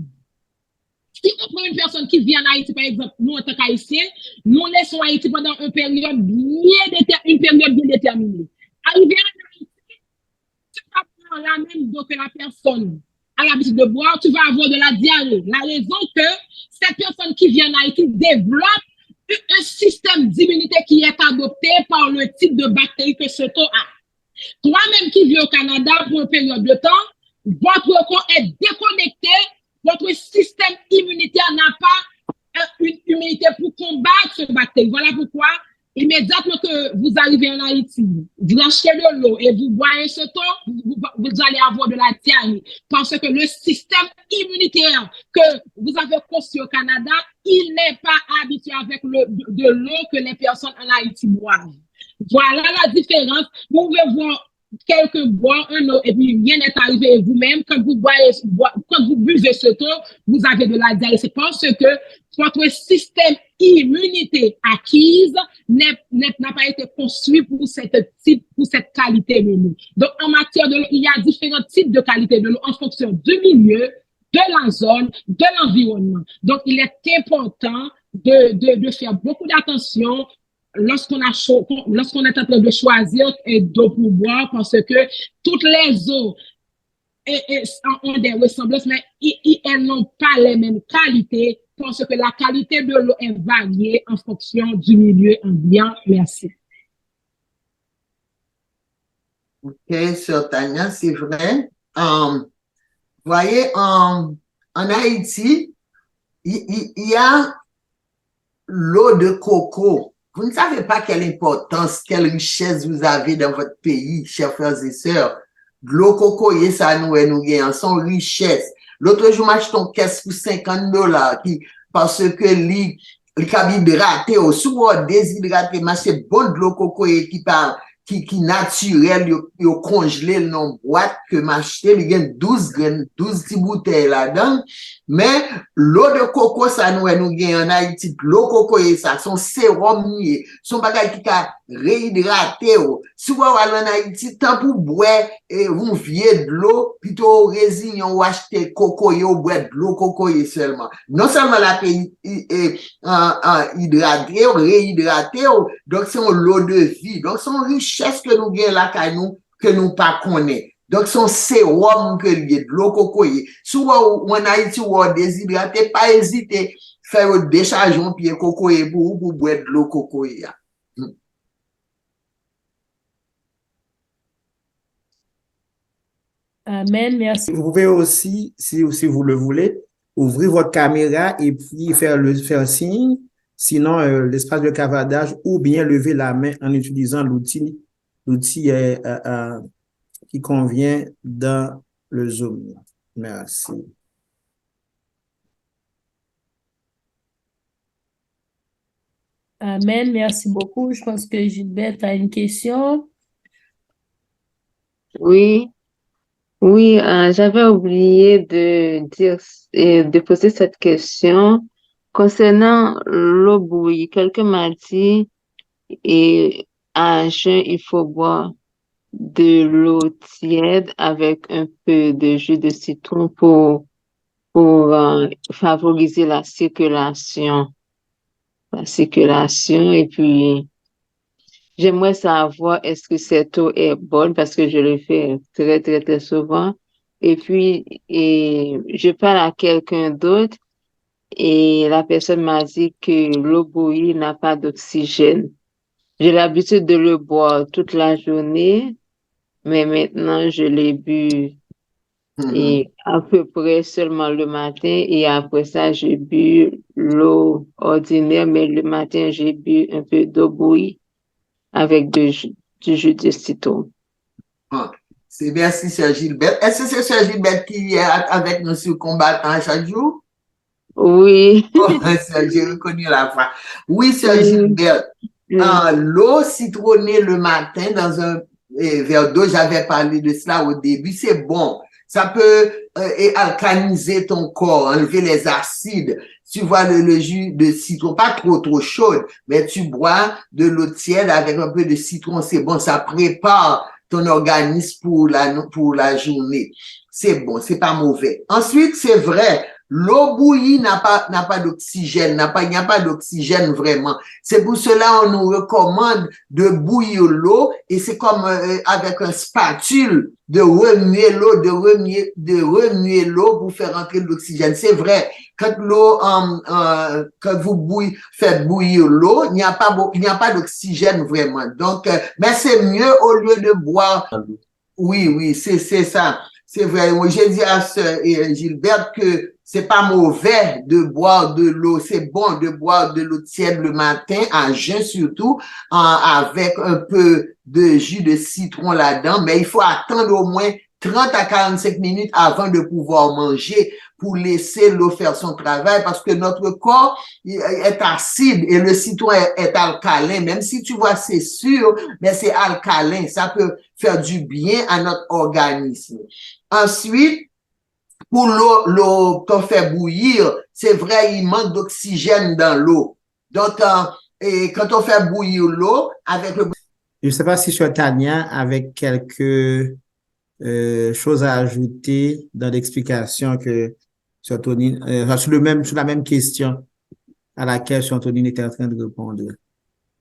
Si on prend une personne qui vient en Haïti, par exemple, nous en tant qu'Haïtiens, nous laissons Haïti pendant une période bien déterminée. Arrivé en Haïti, tu vas prendre la même eau que la personne a l'habitude de boire, tu vas avoir de la diarrhée. La raison que cette personne qui vient en Haïti développe un système d'immunité qui est adopté par le type de bactéries que ce taux a. Toi-même qui vis au Canada pour une période de temps, votre corps est déconnecté, votre système immunitaire n'a pas une immunité pour combattre ce bactérie. Voilà pourquoi, immédiatement que vous arrivez en Haïti, vous achetez de l'eau et vous boivez ce temps, vous allez avoir de la diarrhée. Parce que le système immunitaire que vous avez construit au Canada, il n'est pas habitué avec de l'eau que les personnes en Haïti boivent. Voilà la différence. Vous pouvez voir quelqu'un boire un eau et puis rien n'est arrivé vous-même. Quand vous buvez ce temps, vous avez de la diarrhée. C'est parce que votre système immunité acquise n'a pas été construit pour cette qualité de l'eau. Donc, en matière de l'eau, il y a différents types de qualité de l'eau en fonction du milieu, de la zone, de l'environnement. Donc, il est important de faire beaucoup d'attention lorsqu'on est en train de choisir d'eau pour boire, parce que toutes les eaux ont des ressemblances, mais elles n'ont pas les mêmes qualités, parce que la qualité de l'eau est variée en fonction du milieu ambiant. Merci. Ok, Sœur Tania, c'est vrai. Voyez, en Haïti, il y a l'eau de coco. Vous ne savez pas quelle importance, quelle richesse vous avez dans votre pays, chers frères et sœurs. L'eau coco, ça nous gagne, son richesse. L'autre jour, m'achète une caisse pour $50 parce que li hydraté, ou souvent déshydraté, m'achète bon de l'eau coco qui naturel, yo congelé le nom boîte que m'acheter, il y a 12 petits bouteilles là-dedans. Mais l'eau de coco, ça nous gagne en Haïti. L'eau coco, ça, son sérum, son bagage qui a réhydraté. Souvent, en Haïti, tant pour boire, vous viez de l'eau, plutôt résignon, ou acheter coco, ou boire de l'eau coco seulement. Non seulement la pays hydraté, réhydraté, donc c'est l'eau de vie. Donc, c'est une richesse que nous gagnons là, que nous pas connaissons. Donc, son sérum que lié de l'eau coco. Souvent, en Haïti, ou déshydraté, pas hésiter, faire une décharge en pied coco pour boire de l'eau coco. Amen, merci. Vous pouvez aussi, si vous le voulez, ouvrir votre caméra et puis faire signe, sinon l'espace de cavadage, ou bien lever la main en utilisant l'outil qui convient dans le Zoom. Merci. Amen, merci beaucoup. Je pense que Gilberte a une question. Oui, j'avais oublié de poser cette question concernant l'eau bouillie. Quelqu'un m'a dit, à jeun, il faut boire de l'eau tiède avec un peu de jus de citron pour favoriser la circulation. Et puis j'aimerais savoir est-ce que cette eau est bonne parce que je le fais très, très, très souvent. Et puis, je parle à quelqu'un d'autre et la personne m'a dit que l'eau bouillie n'a pas d'oxygène. J'ai l'habitude de le boire toute la journée, mais maintenant je l'ai bu et à peu près seulement le matin et après ça, j'ai bu l'eau ordinaire, mais le matin, j'ai bu un peu d'eau bouillie avec du jus de citron. C'est merci, Sœur Gilberte. Est-ce que c'est Sœur Gilberte qui est avec nous sur Combattant chaque jour? Oui. Oh, j'ai reconnu la voix. Oui, Sœur Gilberte. L'eau citronnée le matin dans un verre d'eau, j'avais parlé de cela au début, c'est bon. Ça peut alcaliniser ton corps, enlever les acides. Tu vois le jus de citron, pas trop chaud, mais tu bois de l'eau tiède avec un peu de citron, c'est bon, ça prépare ton organisme pour la journée. C'est bon, c'est pas mauvais. Ensuite, c'est vrai, l'eau bouillie n'a pas d'oxygène, il n'y a pas d'oxygène vraiment. C'est pour cela on nous recommande de bouillir l'eau et c'est comme avec un spatule de remuer l'eau pour faire entrer l'oxygène. C'est vrai, quand vous faites bouillir l'eau, il n'y a pas d'oxygène vraiment. Donc, mais c'est mieux au lieu de boire. Oui, c'est ça. C'est vrai. Moi, j'ai dit à Sœur Gilberte que c'est pas mauvais de boire de l'eau. C'est bon de boire de l'eau tiède le matin, à jeun surtout, avec un peu de jus de citron là-dedans. Mais il faut attendre au moins 30 à 45 minutes avant de pouvoir manger pour laisser l'eau faire son travail parce que notre corps est acide et le citron est alcalin. Même si tu vois, c'est sûr, mais c'est alcalin. Ça peut faire du bien à notre organisme. Ensuite, pour l'eau qu'on fait bouillir, c'est vrai, il manque d'oxygène dans l'eau. Donc, quand on fait bouillir l'eau avec le... Je ne sais pas si Sœur Tania avec quelques choses à ajouter dans l'explication que Sœur Tonine, sur la même question à laquelle Sœur Tonine était en train de répondre.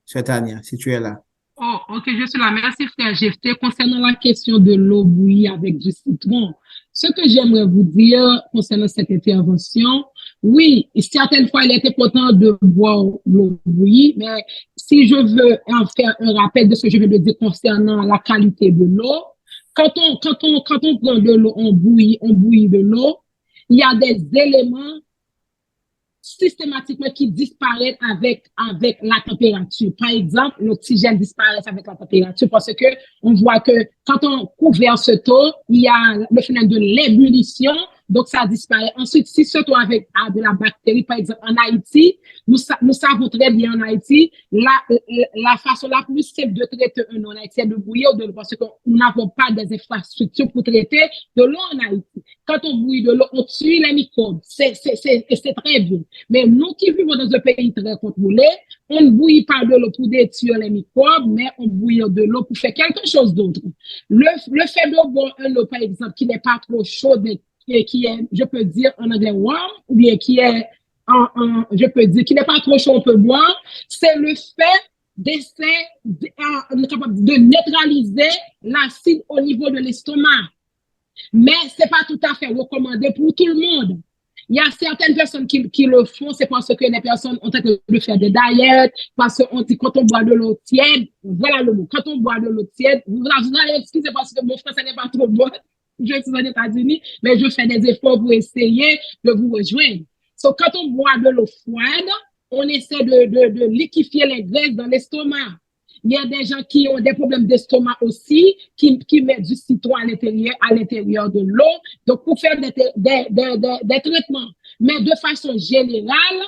Sœur Tania, si tu es là. Oh, ok, je suis là. Merci, frère Jephté. Concernant la question de l'eau bouillie avec du citron, ce que j'aimerais vous dire concernant cette intervention, oui, certaines fois, il est important de boire l'eau bouillie, mais si je veux en faire un rappel de ce que je viens de dire concernant la qualité de l'eau, quand on prend de l'eau, on bouillit de l'eau, il y a des éléments systématiquement qui disparaissent avec la température. Par exemple, l'oxygène disparaît avec la température parce que on voit que quand on couvre ce taux, il y a le phénomène de l'ébullition, donc ça disparaît. Ensuite, si ce taux a de la bactérie, par exemple en Haïti, nous savons très bien en Haïti, la façon la plus simple de traiter un eau en Haïti, c'est de bouillir de l'eau parce que nous n'avons pas des infrastructures pour traiter de l'eau en Haïti. Quand on bouillit de l'eau, on tue les microbes. C'est très bien. Mais nous qui vivons dans un pays très contrôlé, on ne bouillit pas de l'eau pour détruire les microbes, mais on bouillit de l'eau pour faire quelque chose d'autre. Le fait de boire une eau, par exemple, qui n'est pas trop chaude, mais qui est, je peux dire en anglais warm, ou bien qui est, je peux dire, qui n'est pas trop chaud, on peut boire, c'est le fait d'essayer de neutraliser l'acide au niveau de l'estomac. Mais c'est pas tout à fait recommandé pour tout le monde. Il y a certaines personnes qui le font, c'est parce que les personnes ont tenté de faire des diètes, parce qu'on dit quand on boit de l'eau tiède, voilà le mot, quand on boit de l'eau tiède, vous allez excuser parce que mon français n'est pas trop bon, je suis aux États-Unis, mais je fais des efforts pour essayer de vous rejoindre. So, quand on boit de l'eau froide, on essaie de liquéfier les graisses dans l'estomac. Il y a des gens qui ont des problèmes d'estomac aussi, qui mettent du citron à l'intérieur de l'eau, donc pour faire des traitements. Mais de façon générale,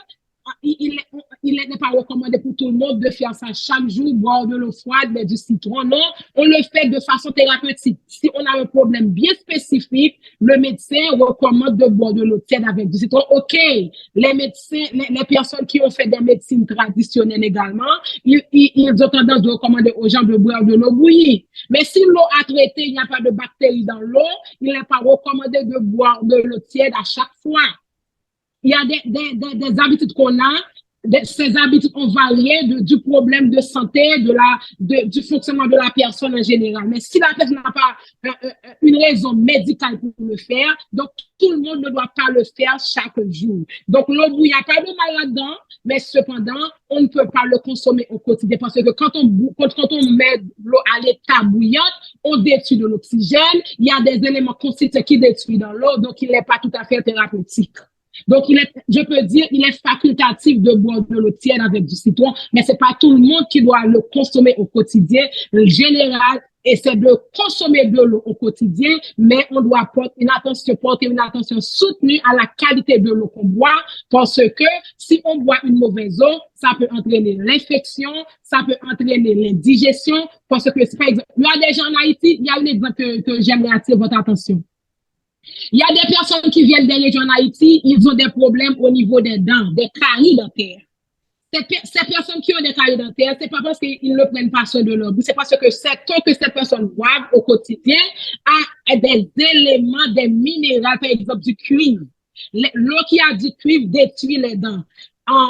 il n'est pas recommandé pour tout le monde de faire ça chaque jour, boire de l'eau froide, mais du citron. Non, on le fait de façon thérapeutique. Si on a un problème bien spécifique, le médecin recommande de boire de l'eau tiède avec du citron. OK, les médecins, les personnes qui ont fait des médecines traditionnelles également, ils ont tendance de recommander aux gens de boire de l'eau bouillie. Mais si l'eau a traité, il n'y a pas de bactéries dans l'eau, il n'est pas recommandé de boire de l'eau tiède à chaque fois. Il y a des habitudes qu'on a, ces habitudes ont varié du problème de santé, du fonctionnement de la personne en général. Mais si la personne n'a pas une raison médicale pour le faire, donc tout le monde ne doit pas le faire chaque jour. Donc l'eau bouillie, il n'y a pas de mal là-dedans, mais cependant, on ne peut pas le consommer au quotidien parce que quand on met l'eau à l'état bouillante, on détruit de l'oxygène, il y a des éléments constitués qui détruisent dans l'eau, donc il n'est pas tout à fait thérapeutique. Donc, je peux dire, il est facultatif de boire de l'eau tiède avec du citron, mais c'est pas tout le monde qui doit le consommer au quotidien. En général, et c'est de consommer de l'eau au quotidien, mais on doit porter une attention soutenue à la qualité de l'eau qu'on boit, parce que si on boit une mauvaise eau, ça peut entraîner l'infection, ça peut entraîner l'indigestion, parce que, par exemple, il y a des gens en Haïti, il y a un exemple que j'aimerais attirer votre attention. Il y a des personnes qui viennent des régions en Haïti, ils ont des problèmes au niveau des dents, des caries dentaires. Ces personnes qui ont des caries dentaires, c'est pas parce qu'ils ne prennent pas soin de leur bouche, c'est parce que cette eau que ces personnes boivent au quotidien a des éléments, des minéraux, par exemple du cuivre. L'eau qui a du cuivre détruit les dents.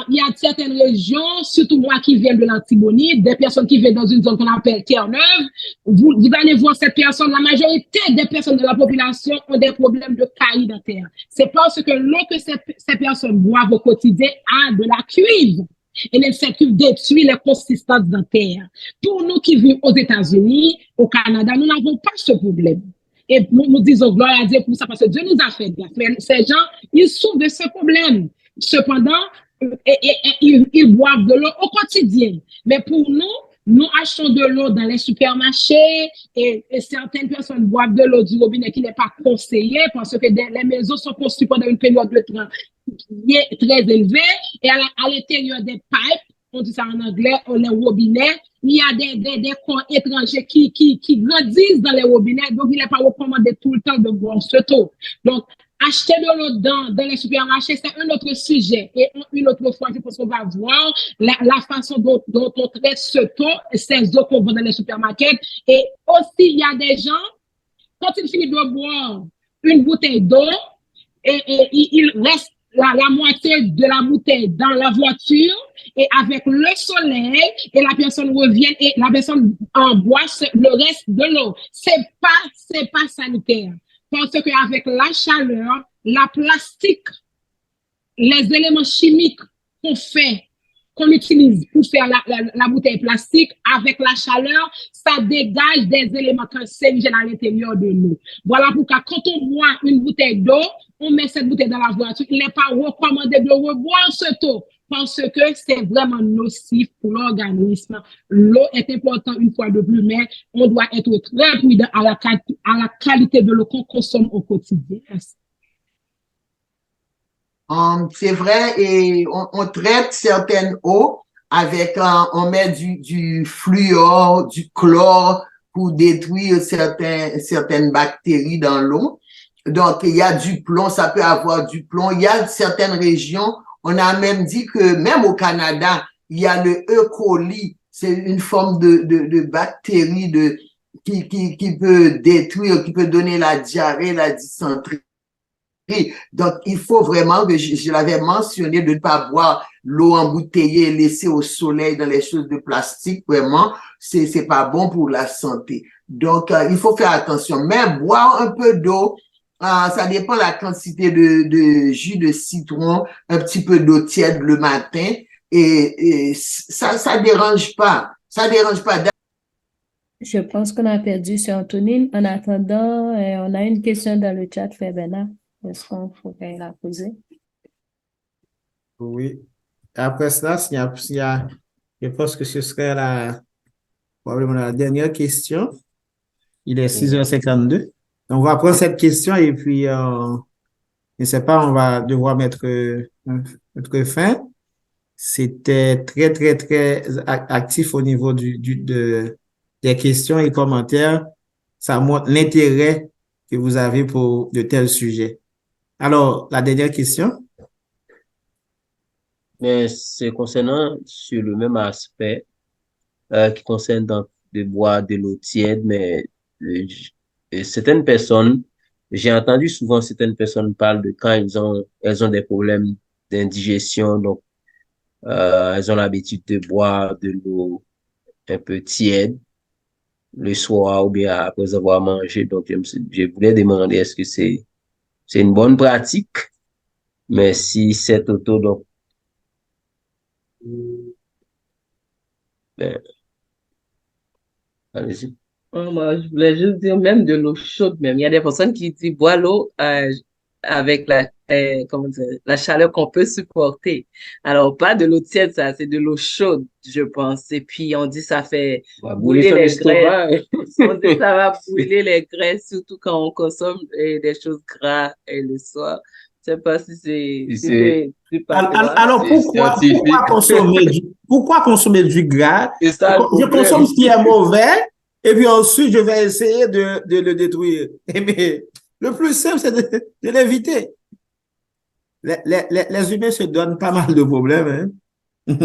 Il y a certaines régions, surtout moi qui viens de l'Antibonite, des personnes qui viennent dans une zone qu'on appelle Terre-Neuve, vous allez voir cette personne, la majorité des personnes de la population ont des problèmes de caries dentaires. C'est parce que l'eau que ces personnes boivent au quotidien a de la cuivre. Et les cuivre détruit les consistances dentaires. Pour nous qui vivons aux États-Unis, au Canada, nous n'avons pas ce problème. Et nous disons gloire à Dieu pour ça, parce que Dieu nous a fait grâce. Mais ces gens, ils souffrent de ce problème. Cependant, ils boivent de l'eau au quotidien. Mais pour nous achetons de l'eau dans les supermarchés et certaines personnes boivent de l'eau du robinet qui n'est pas conseillée parce que les maisons sont construites pendant une période de temps qui est très élevée et à l'intérieur des pipes, on dit ça en anglais, les robinets, il y a des corps étrangers qui grandissent dans les robinets, donc il n'est pas recommandé tout le temps de boire ce eau. Donc, acheter de l'eau dans les supermarchés, c'est un autre sujet. Et une autre fois, je pense qu'on va voir la façon dont on traite ce eau, ces eaux qu'on vend dans les supermarchés. Et aussi, il y a des gens, quand ils finissent de boire une bouteille d'eau, et il reste la moitié de la bouteille dans la voiture, et avec le soleil, et la personne revient, et la personne en boit le reste de l'eau. C'est pas sanitaire. Parce qu'avec la chaleur, la plastique, les éléments chimiques qu'on utilise pour faire la bouteille plastique, avec la chaleur, ça dégage des éléments cancérigènes à l'intérieur de l'eau. Voilà pourquoi quand on boit une bouteille d'eau, on met cette bouteille dans la voiture, il n'est pas recommandé de reboire cette eau parce que c'est vraiment nocif pour l'organisme. L'eau est importante une fois de plus, mais on doit être très prudent à la qualité de l'eau qu'on consomme au quotidien. C'est vrai, et on traite certaines eaux avec, on met du fluor, du chlore pour détruire certaines bactéries dans l'eau. Donc, il y a du plomb, ça peut avoir du plomb. Il y a certaines régions, on a même dit que même au Canada, il y a le E. coli. C'est une forme de bactérie qui peut détruire, qui peut donner la diarrhée, la dysenterie. Donc, il faut vraiment, que je l'avais mentionné, de ne pas boire l'eau embouteillée, laissée au soleil dans les choses de plastique. Vraiment, c'est pas bon pour la santé. Donc, il faut faire attention. Mais boire un peu d'eau, ça dépend de la quantité de jus de citron, un petit peu d'eau tiède le matin, et ça dérange pas. Ça dérange pas. Je pense qu'on a perdu sur Antonine. En attendant, on a une question dans le chat, Frère Bernard. Est-ce qu'on pourrait la poser? Oui. Après cela, je pense que ce serait probablement la dernière question. Il est 6h52. Donc, on va prendre cette question et puis, je ne sais pas, on va devoir mettre fin. C'était très, très, très actif au niveau des questions et commentaires. Ça montre l'intérêt que vous avez pour de tels sujets. Alors, la dernière question. Mais c'est concernant sur le même aspect qui concerne de boire de l'eau tiède, mais certaines personnes, j'ai entendu souvent certaines personnes parlent de quand elles ont des problèmes d'indigestion, donc elles ont l'habitude de boire de l'eau un peu tiède le soir ou bien après avoir mangé. Donc, je voulais demander est-ce que c'est une bonne pratique, mais si c'est auto, donc ben, allez-y. Moi, je voulais juste dire même de l'eau chaude même. Il y a des personnes qui disent bois l'eau avec comment dire, la chaleur qu'on peut supporter. Alors, pas de l'eau tiède, ça, c'est de l'eau chaude, je pense. Et puis, on dit ça fait On va brûler son les estomac. graisses. On dit ça va brûler les graisses, surtout quand on consomme des choses grasses le soir. Je sais pas si c'est pas toi. Alors, C'est scientifique. pourquoi consommer du gras? C'est ça le Je problème. consomme ce qui est mauvais, et puis ensuite, je vais essayer de le détruire. Mais le plus simple, c'est de l'éviter. Les humains se donnent pas mal de problèmes, hein.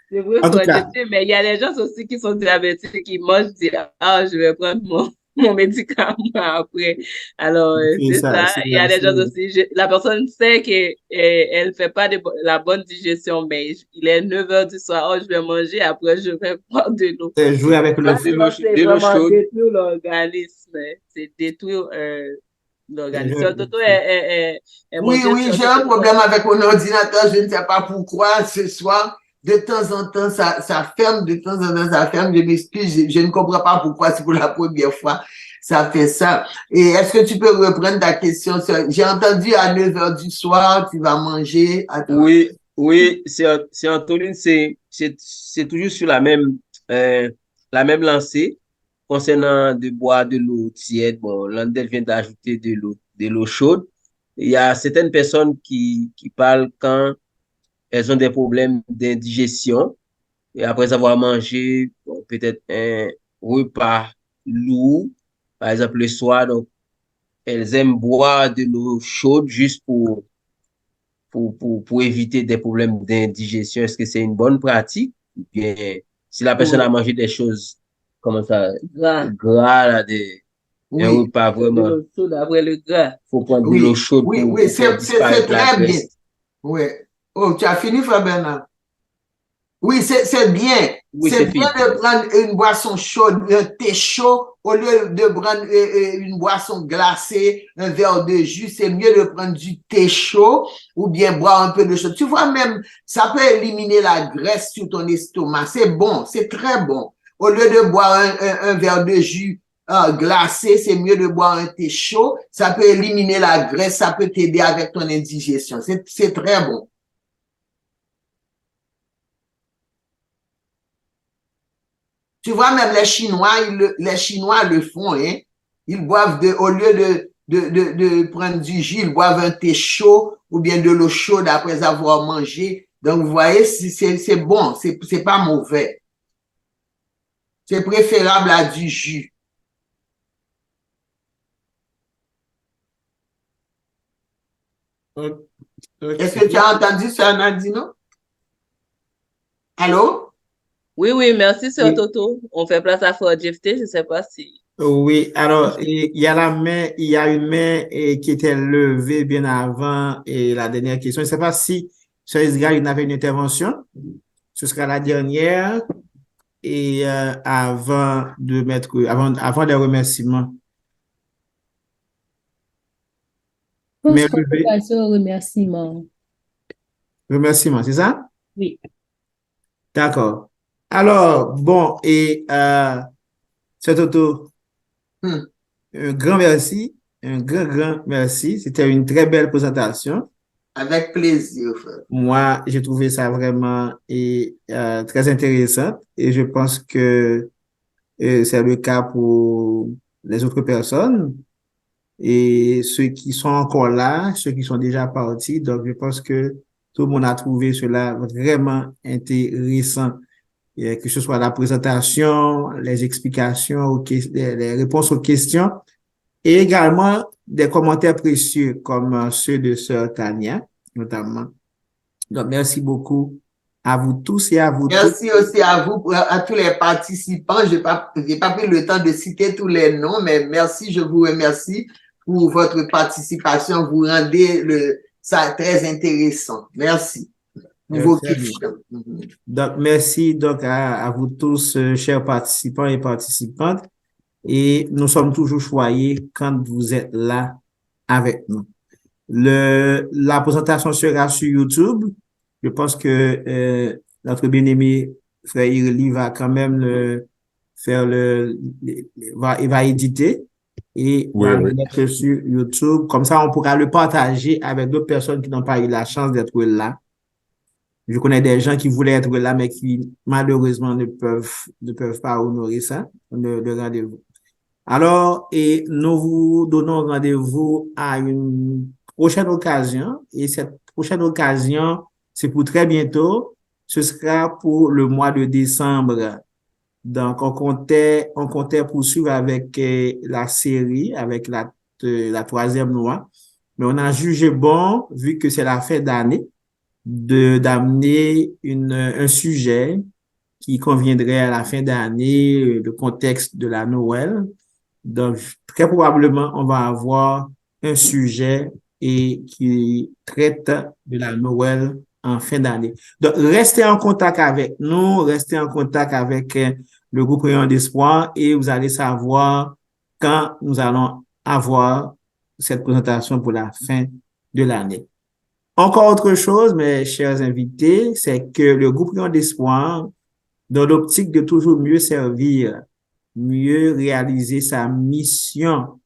C'est vrai, En tout faut cas, accepter, mais il y a des gens aussi qui sont diabétiques, qui mangent, disent, ah, je vais prendre mon médicament après. Alors, c'est c'est ça. ça. Il y a des gens aussi, la personne sait qu'elle elle fait pas la bonne digestion, mais il est 9 heures du soir, oh, je vais manger, après je vais boire de l'eau. C'est jouer avec le C'est de l'eau vraiment chaude. détruire l'organisme. C'est détruire l'organisme. Je- Toto est Oui, monté oui, sur j'ai un problème avec mon ordinateur, je ne sais pas pourquoi ce soir. De temps en temps, ça ferme, de temps en temps, ça ferme. Je m'excuse, je ne comprends pas pourquoi c'est pour la première fois ça fait ça. Et est-ce que tu peux reprendre ta question? J'ai entendu à 9 heures du soir, tu vas manger. Oui, oui, c'est Antoine, c'est toujours sur la même lancée concernant de boire de l'eau tiède. Bon, Landel vient d'ajouter de l'eau chaude. Il y a certaines personnes qui parlent quand elles ont des problèmes d'indigestion et après avoir mangé bon, peut-être un repas lourd, par exemple le soir, donc elles aiment boire de l'eau chaude juste pour éviter des problèmes d'indigestion. Est-ce que c'est une bonne pratique? Ou bien, si la personne a mangé des choses, comment ça, gras, là, un Oui, repas de vraiment, l'eau chaude après le gras. faut prendre de l'eau chaude oui, pour oui, faire c'est disparaître la très bien. graisse. Oui. Oh, tu as fini, Frère Bernard? Oui, c'est bien. Oui, C'est c'est bien fini. de prendre une boisson chaude, un thé chaud, au lieu de prendre une boisson glacée, un verre de jus. C'est mieux de prendre du thé chaud ou bien boire un peu de chaud. Tu vois, même, ça peut éliminer la graisse sur ton estomac. C'est bon, c'est très bon. Au lieu de boire un verre de jus glacé, c'est mieux de boire un thé chaud. Ça peut éliminer la graisse, ça peut t'aider avec ton indigestion. C'est très bon. Tu vois, même les Chinois le font, hein. Ils boivent au lieu de prendre du jus, ils boivent un thé chaud ou bien de l'eau chaude après avoir mangé. Donc, vous voyez, c'est bon, c'est pas mauvais. C'est préférable à du jus. Est-ce que tu as entendu ça, Nadino? Allô? Oui, merci, Sœur Oui. Toto. On fait place à Fort Jefté, je ne sais pas si. Oui, alors, il y a une main qui était levée bien avant et la dernière question. Je ne sais pas si Sœur Israël avait une intervention. Ce sera la dernière et avant les remerciements. Je pense Mais qu'on peut passer au remerciement. remerciements, c'est ça? Oui. D'accord. Alors, bon, et Sœur Toto, un grand merci, un grand merci. C'était une très belle présentation. Avec plaisir, frère. Moi, j'ai trouvé ça vraiment très intéressant et je pense que c'est le cas pour les autres personnes et ceux qui sont encore là, ceux qui sont déjà partis. Donc, je pense que tout le monde a trouvé cela vraiment intéressant. Et que ce soit la présentation, les explications, les réponses aux questions et également des commentaires précieux comme ceux de Sœur Tania, notamment. Donc, merci beaucoup à vous tous et à vous toutes. Merci aussi à vous, à tous les participants. J'ai pas pris le temps de citer tous les noms, mais merci, je vous remercie pour votre participation. Vous rendez ça très intéressant. Merci pour vos questions. Donc, merci donc à vous tous, chers participants et participantes. Et nous sommes toujours choyés quand vous êtes là avec nous. La présentation sera sur YouTube. Je pense que notre bien-aimé frère Ireli va quand même il va éditer et Oui, va le oui. mettre sur YouTube. Comme ça, on pourra le partager avec d'autres personnes qui n'ont pas eu la chance d'être là. Je connais des gens qui voulaient être là, mais qui malheureusement ne peuvent pas honorer ça, le rendez-vous. Alors, et nous vous donnons rendez-vous à une prochaine occasion. Et cette prochaine occasion, c'est pour très bientôt. Ce sera pour le mois de décembre. Donc, on comptait poursuivre avec la série, avec la troisième loi. Mais on a jugé bon, vu que c'est la fin d'année, d'amener un sujet qui conviendrait à la fin d'année, le contexte de la Noël. Donc, très probablement, on va avoir un sujet qui traite de la Noël en fin d'année. Donc, restez en contact avec nous, restez en contact avec le groupe Rayon d'Espoir et vous allez savoir quand nous allons avoir cette présentation pour la fin de l'année. Encore autre chose, mes chers invités, c'est que le groupe Rayon d'Espoir, dans l'optique de toujours mieux servir, mieux réaliser sa mission,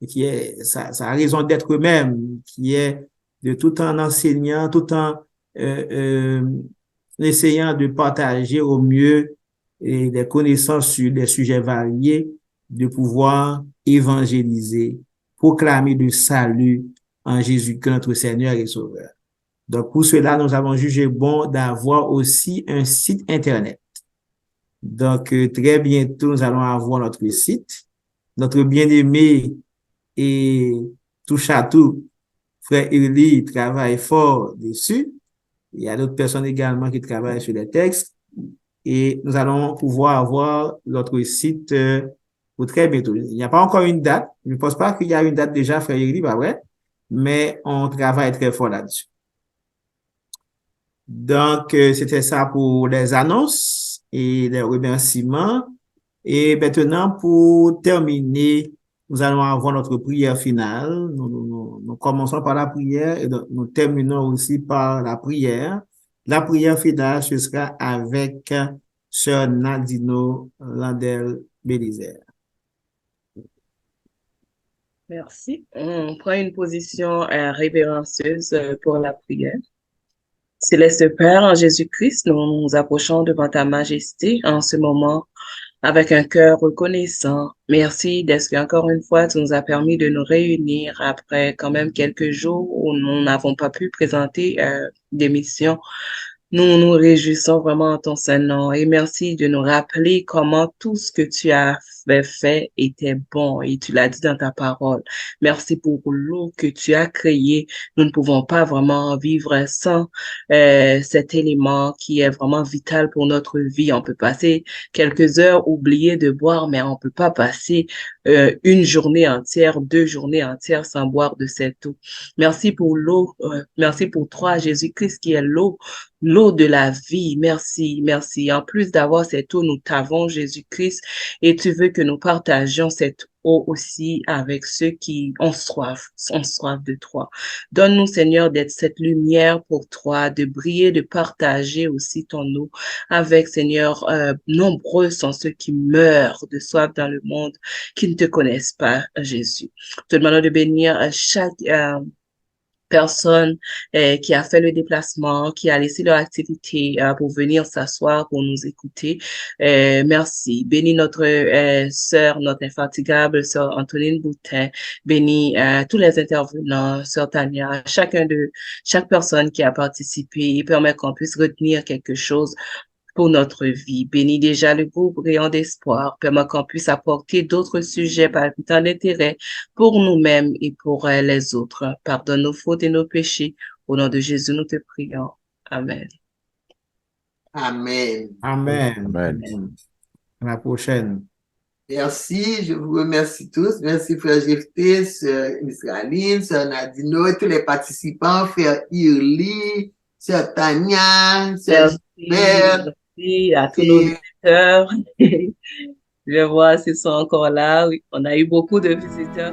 qui est sa raison d'être même, qui est de tout en enseignant, tout en essayant de partager au mieux des connaissances sur des sujets variés, de pouvoir évangéliser, proclamer le salut en Jésus-Christ, notre Seigneur et Sauveur. Donc, pour cela, nous avons jugé bon d'avoir aussi un site Internet. Donc, très bientôt, nous allons avoir notre site. Notre bien-aimé et touche à tout, frère Irli, travaille fort dessus. Il y a d'autres personnes également qui travaillent sur les textes. Et nous allons pouvoir avoir notre site pour très bientôt. Il n'y a pas encore une date. Je ne pense pas qu'il y a une date déjà, frère Irli, pas vrai? Mais on travaille très fort là-dessus. Donc, c'était ça pour les annonces et les remerciements. Et maintenant, pour terminer, nous allons avoir notre prière finale. Nous commençons par la prière et nous terminons aussi par la prière. La prière finale, ce sera avec Sœur Nadino Landel-Bélizer. Merci. On prend une position révérencieuse pour la prière. Céleste Père, en Jésus-Christ, nous nous approchons devant ta majesté en ce moment avec un cœur reconnaissant. Merci d'être encore une fois, tu nous as permis de nous réunir après quand même quelques jours où nous n'avons pas pu présenter d'émission. Nous nous réjouissons vraiment en ton Saint-Nom et merci de nous rappeler comment tout ce que tu as fait était bon et tu l'as dit dans ta parole. Merci pour l'eau que tu as créée. Nous ne pouvons pas vraiment vivre sans cet élément qui est vraiment vital pour notre vie. On peut passer quelques heures oublier de boire, mais on peut pas passer une journée entière, 2 journées entières sans boire de cette eau. Merci pour l'eau. Merci pour toi, Jésus-Christ, qui est l'eau de la vie. Merci, merci. En plus d'avoir cette eau, nous t'avons, Jésus-Christ, et tu veux que nous partagions cette eau aussi avec ceux qui ont soif de toi. Donne-nous, Seigneur, d'être cette lumière pour toi, de briller, de partager aussi ton eau avec, Seigneur, nombreux sont ceux qui meurent de soif dans le monde, qui ne te connaissent pas, Jésus. Te demandons de bénir chaque personne qui a fait le déplacement, qui a laissé leur activité pour venir s'asseoir, pour nous écouter. Merci. Bénis notre sœur, notre infatigable sœur Antonine Boutin. Bénis tous les intervenants, sœur Tania, chaque personne qui a participé et permet qu'on puisse retenir quelque chose pour notre vie. Bénis déjà le groupe Rayon d'Espoir. Permets qu'on puisse apporter d'autres sujets palpitants d'intérêt pour nous-mêmes et pour les autres. Pardonne nos fautes et nos péchés. Au nom de Jésus, nous te prions. Amen. Amen. Amen. Amen. À la prochaine. Merci, je vous remercie tous. Merci Frère Jephté, Sœur Israëline, Sœur Nadino et tous les participants, Frère Irli, Sœur Tania, Sœur Gilbert. Merci à tous nos visiteurs. Je vois, ils sont encore là. Oui, on a eu beaucoup de visiteurs.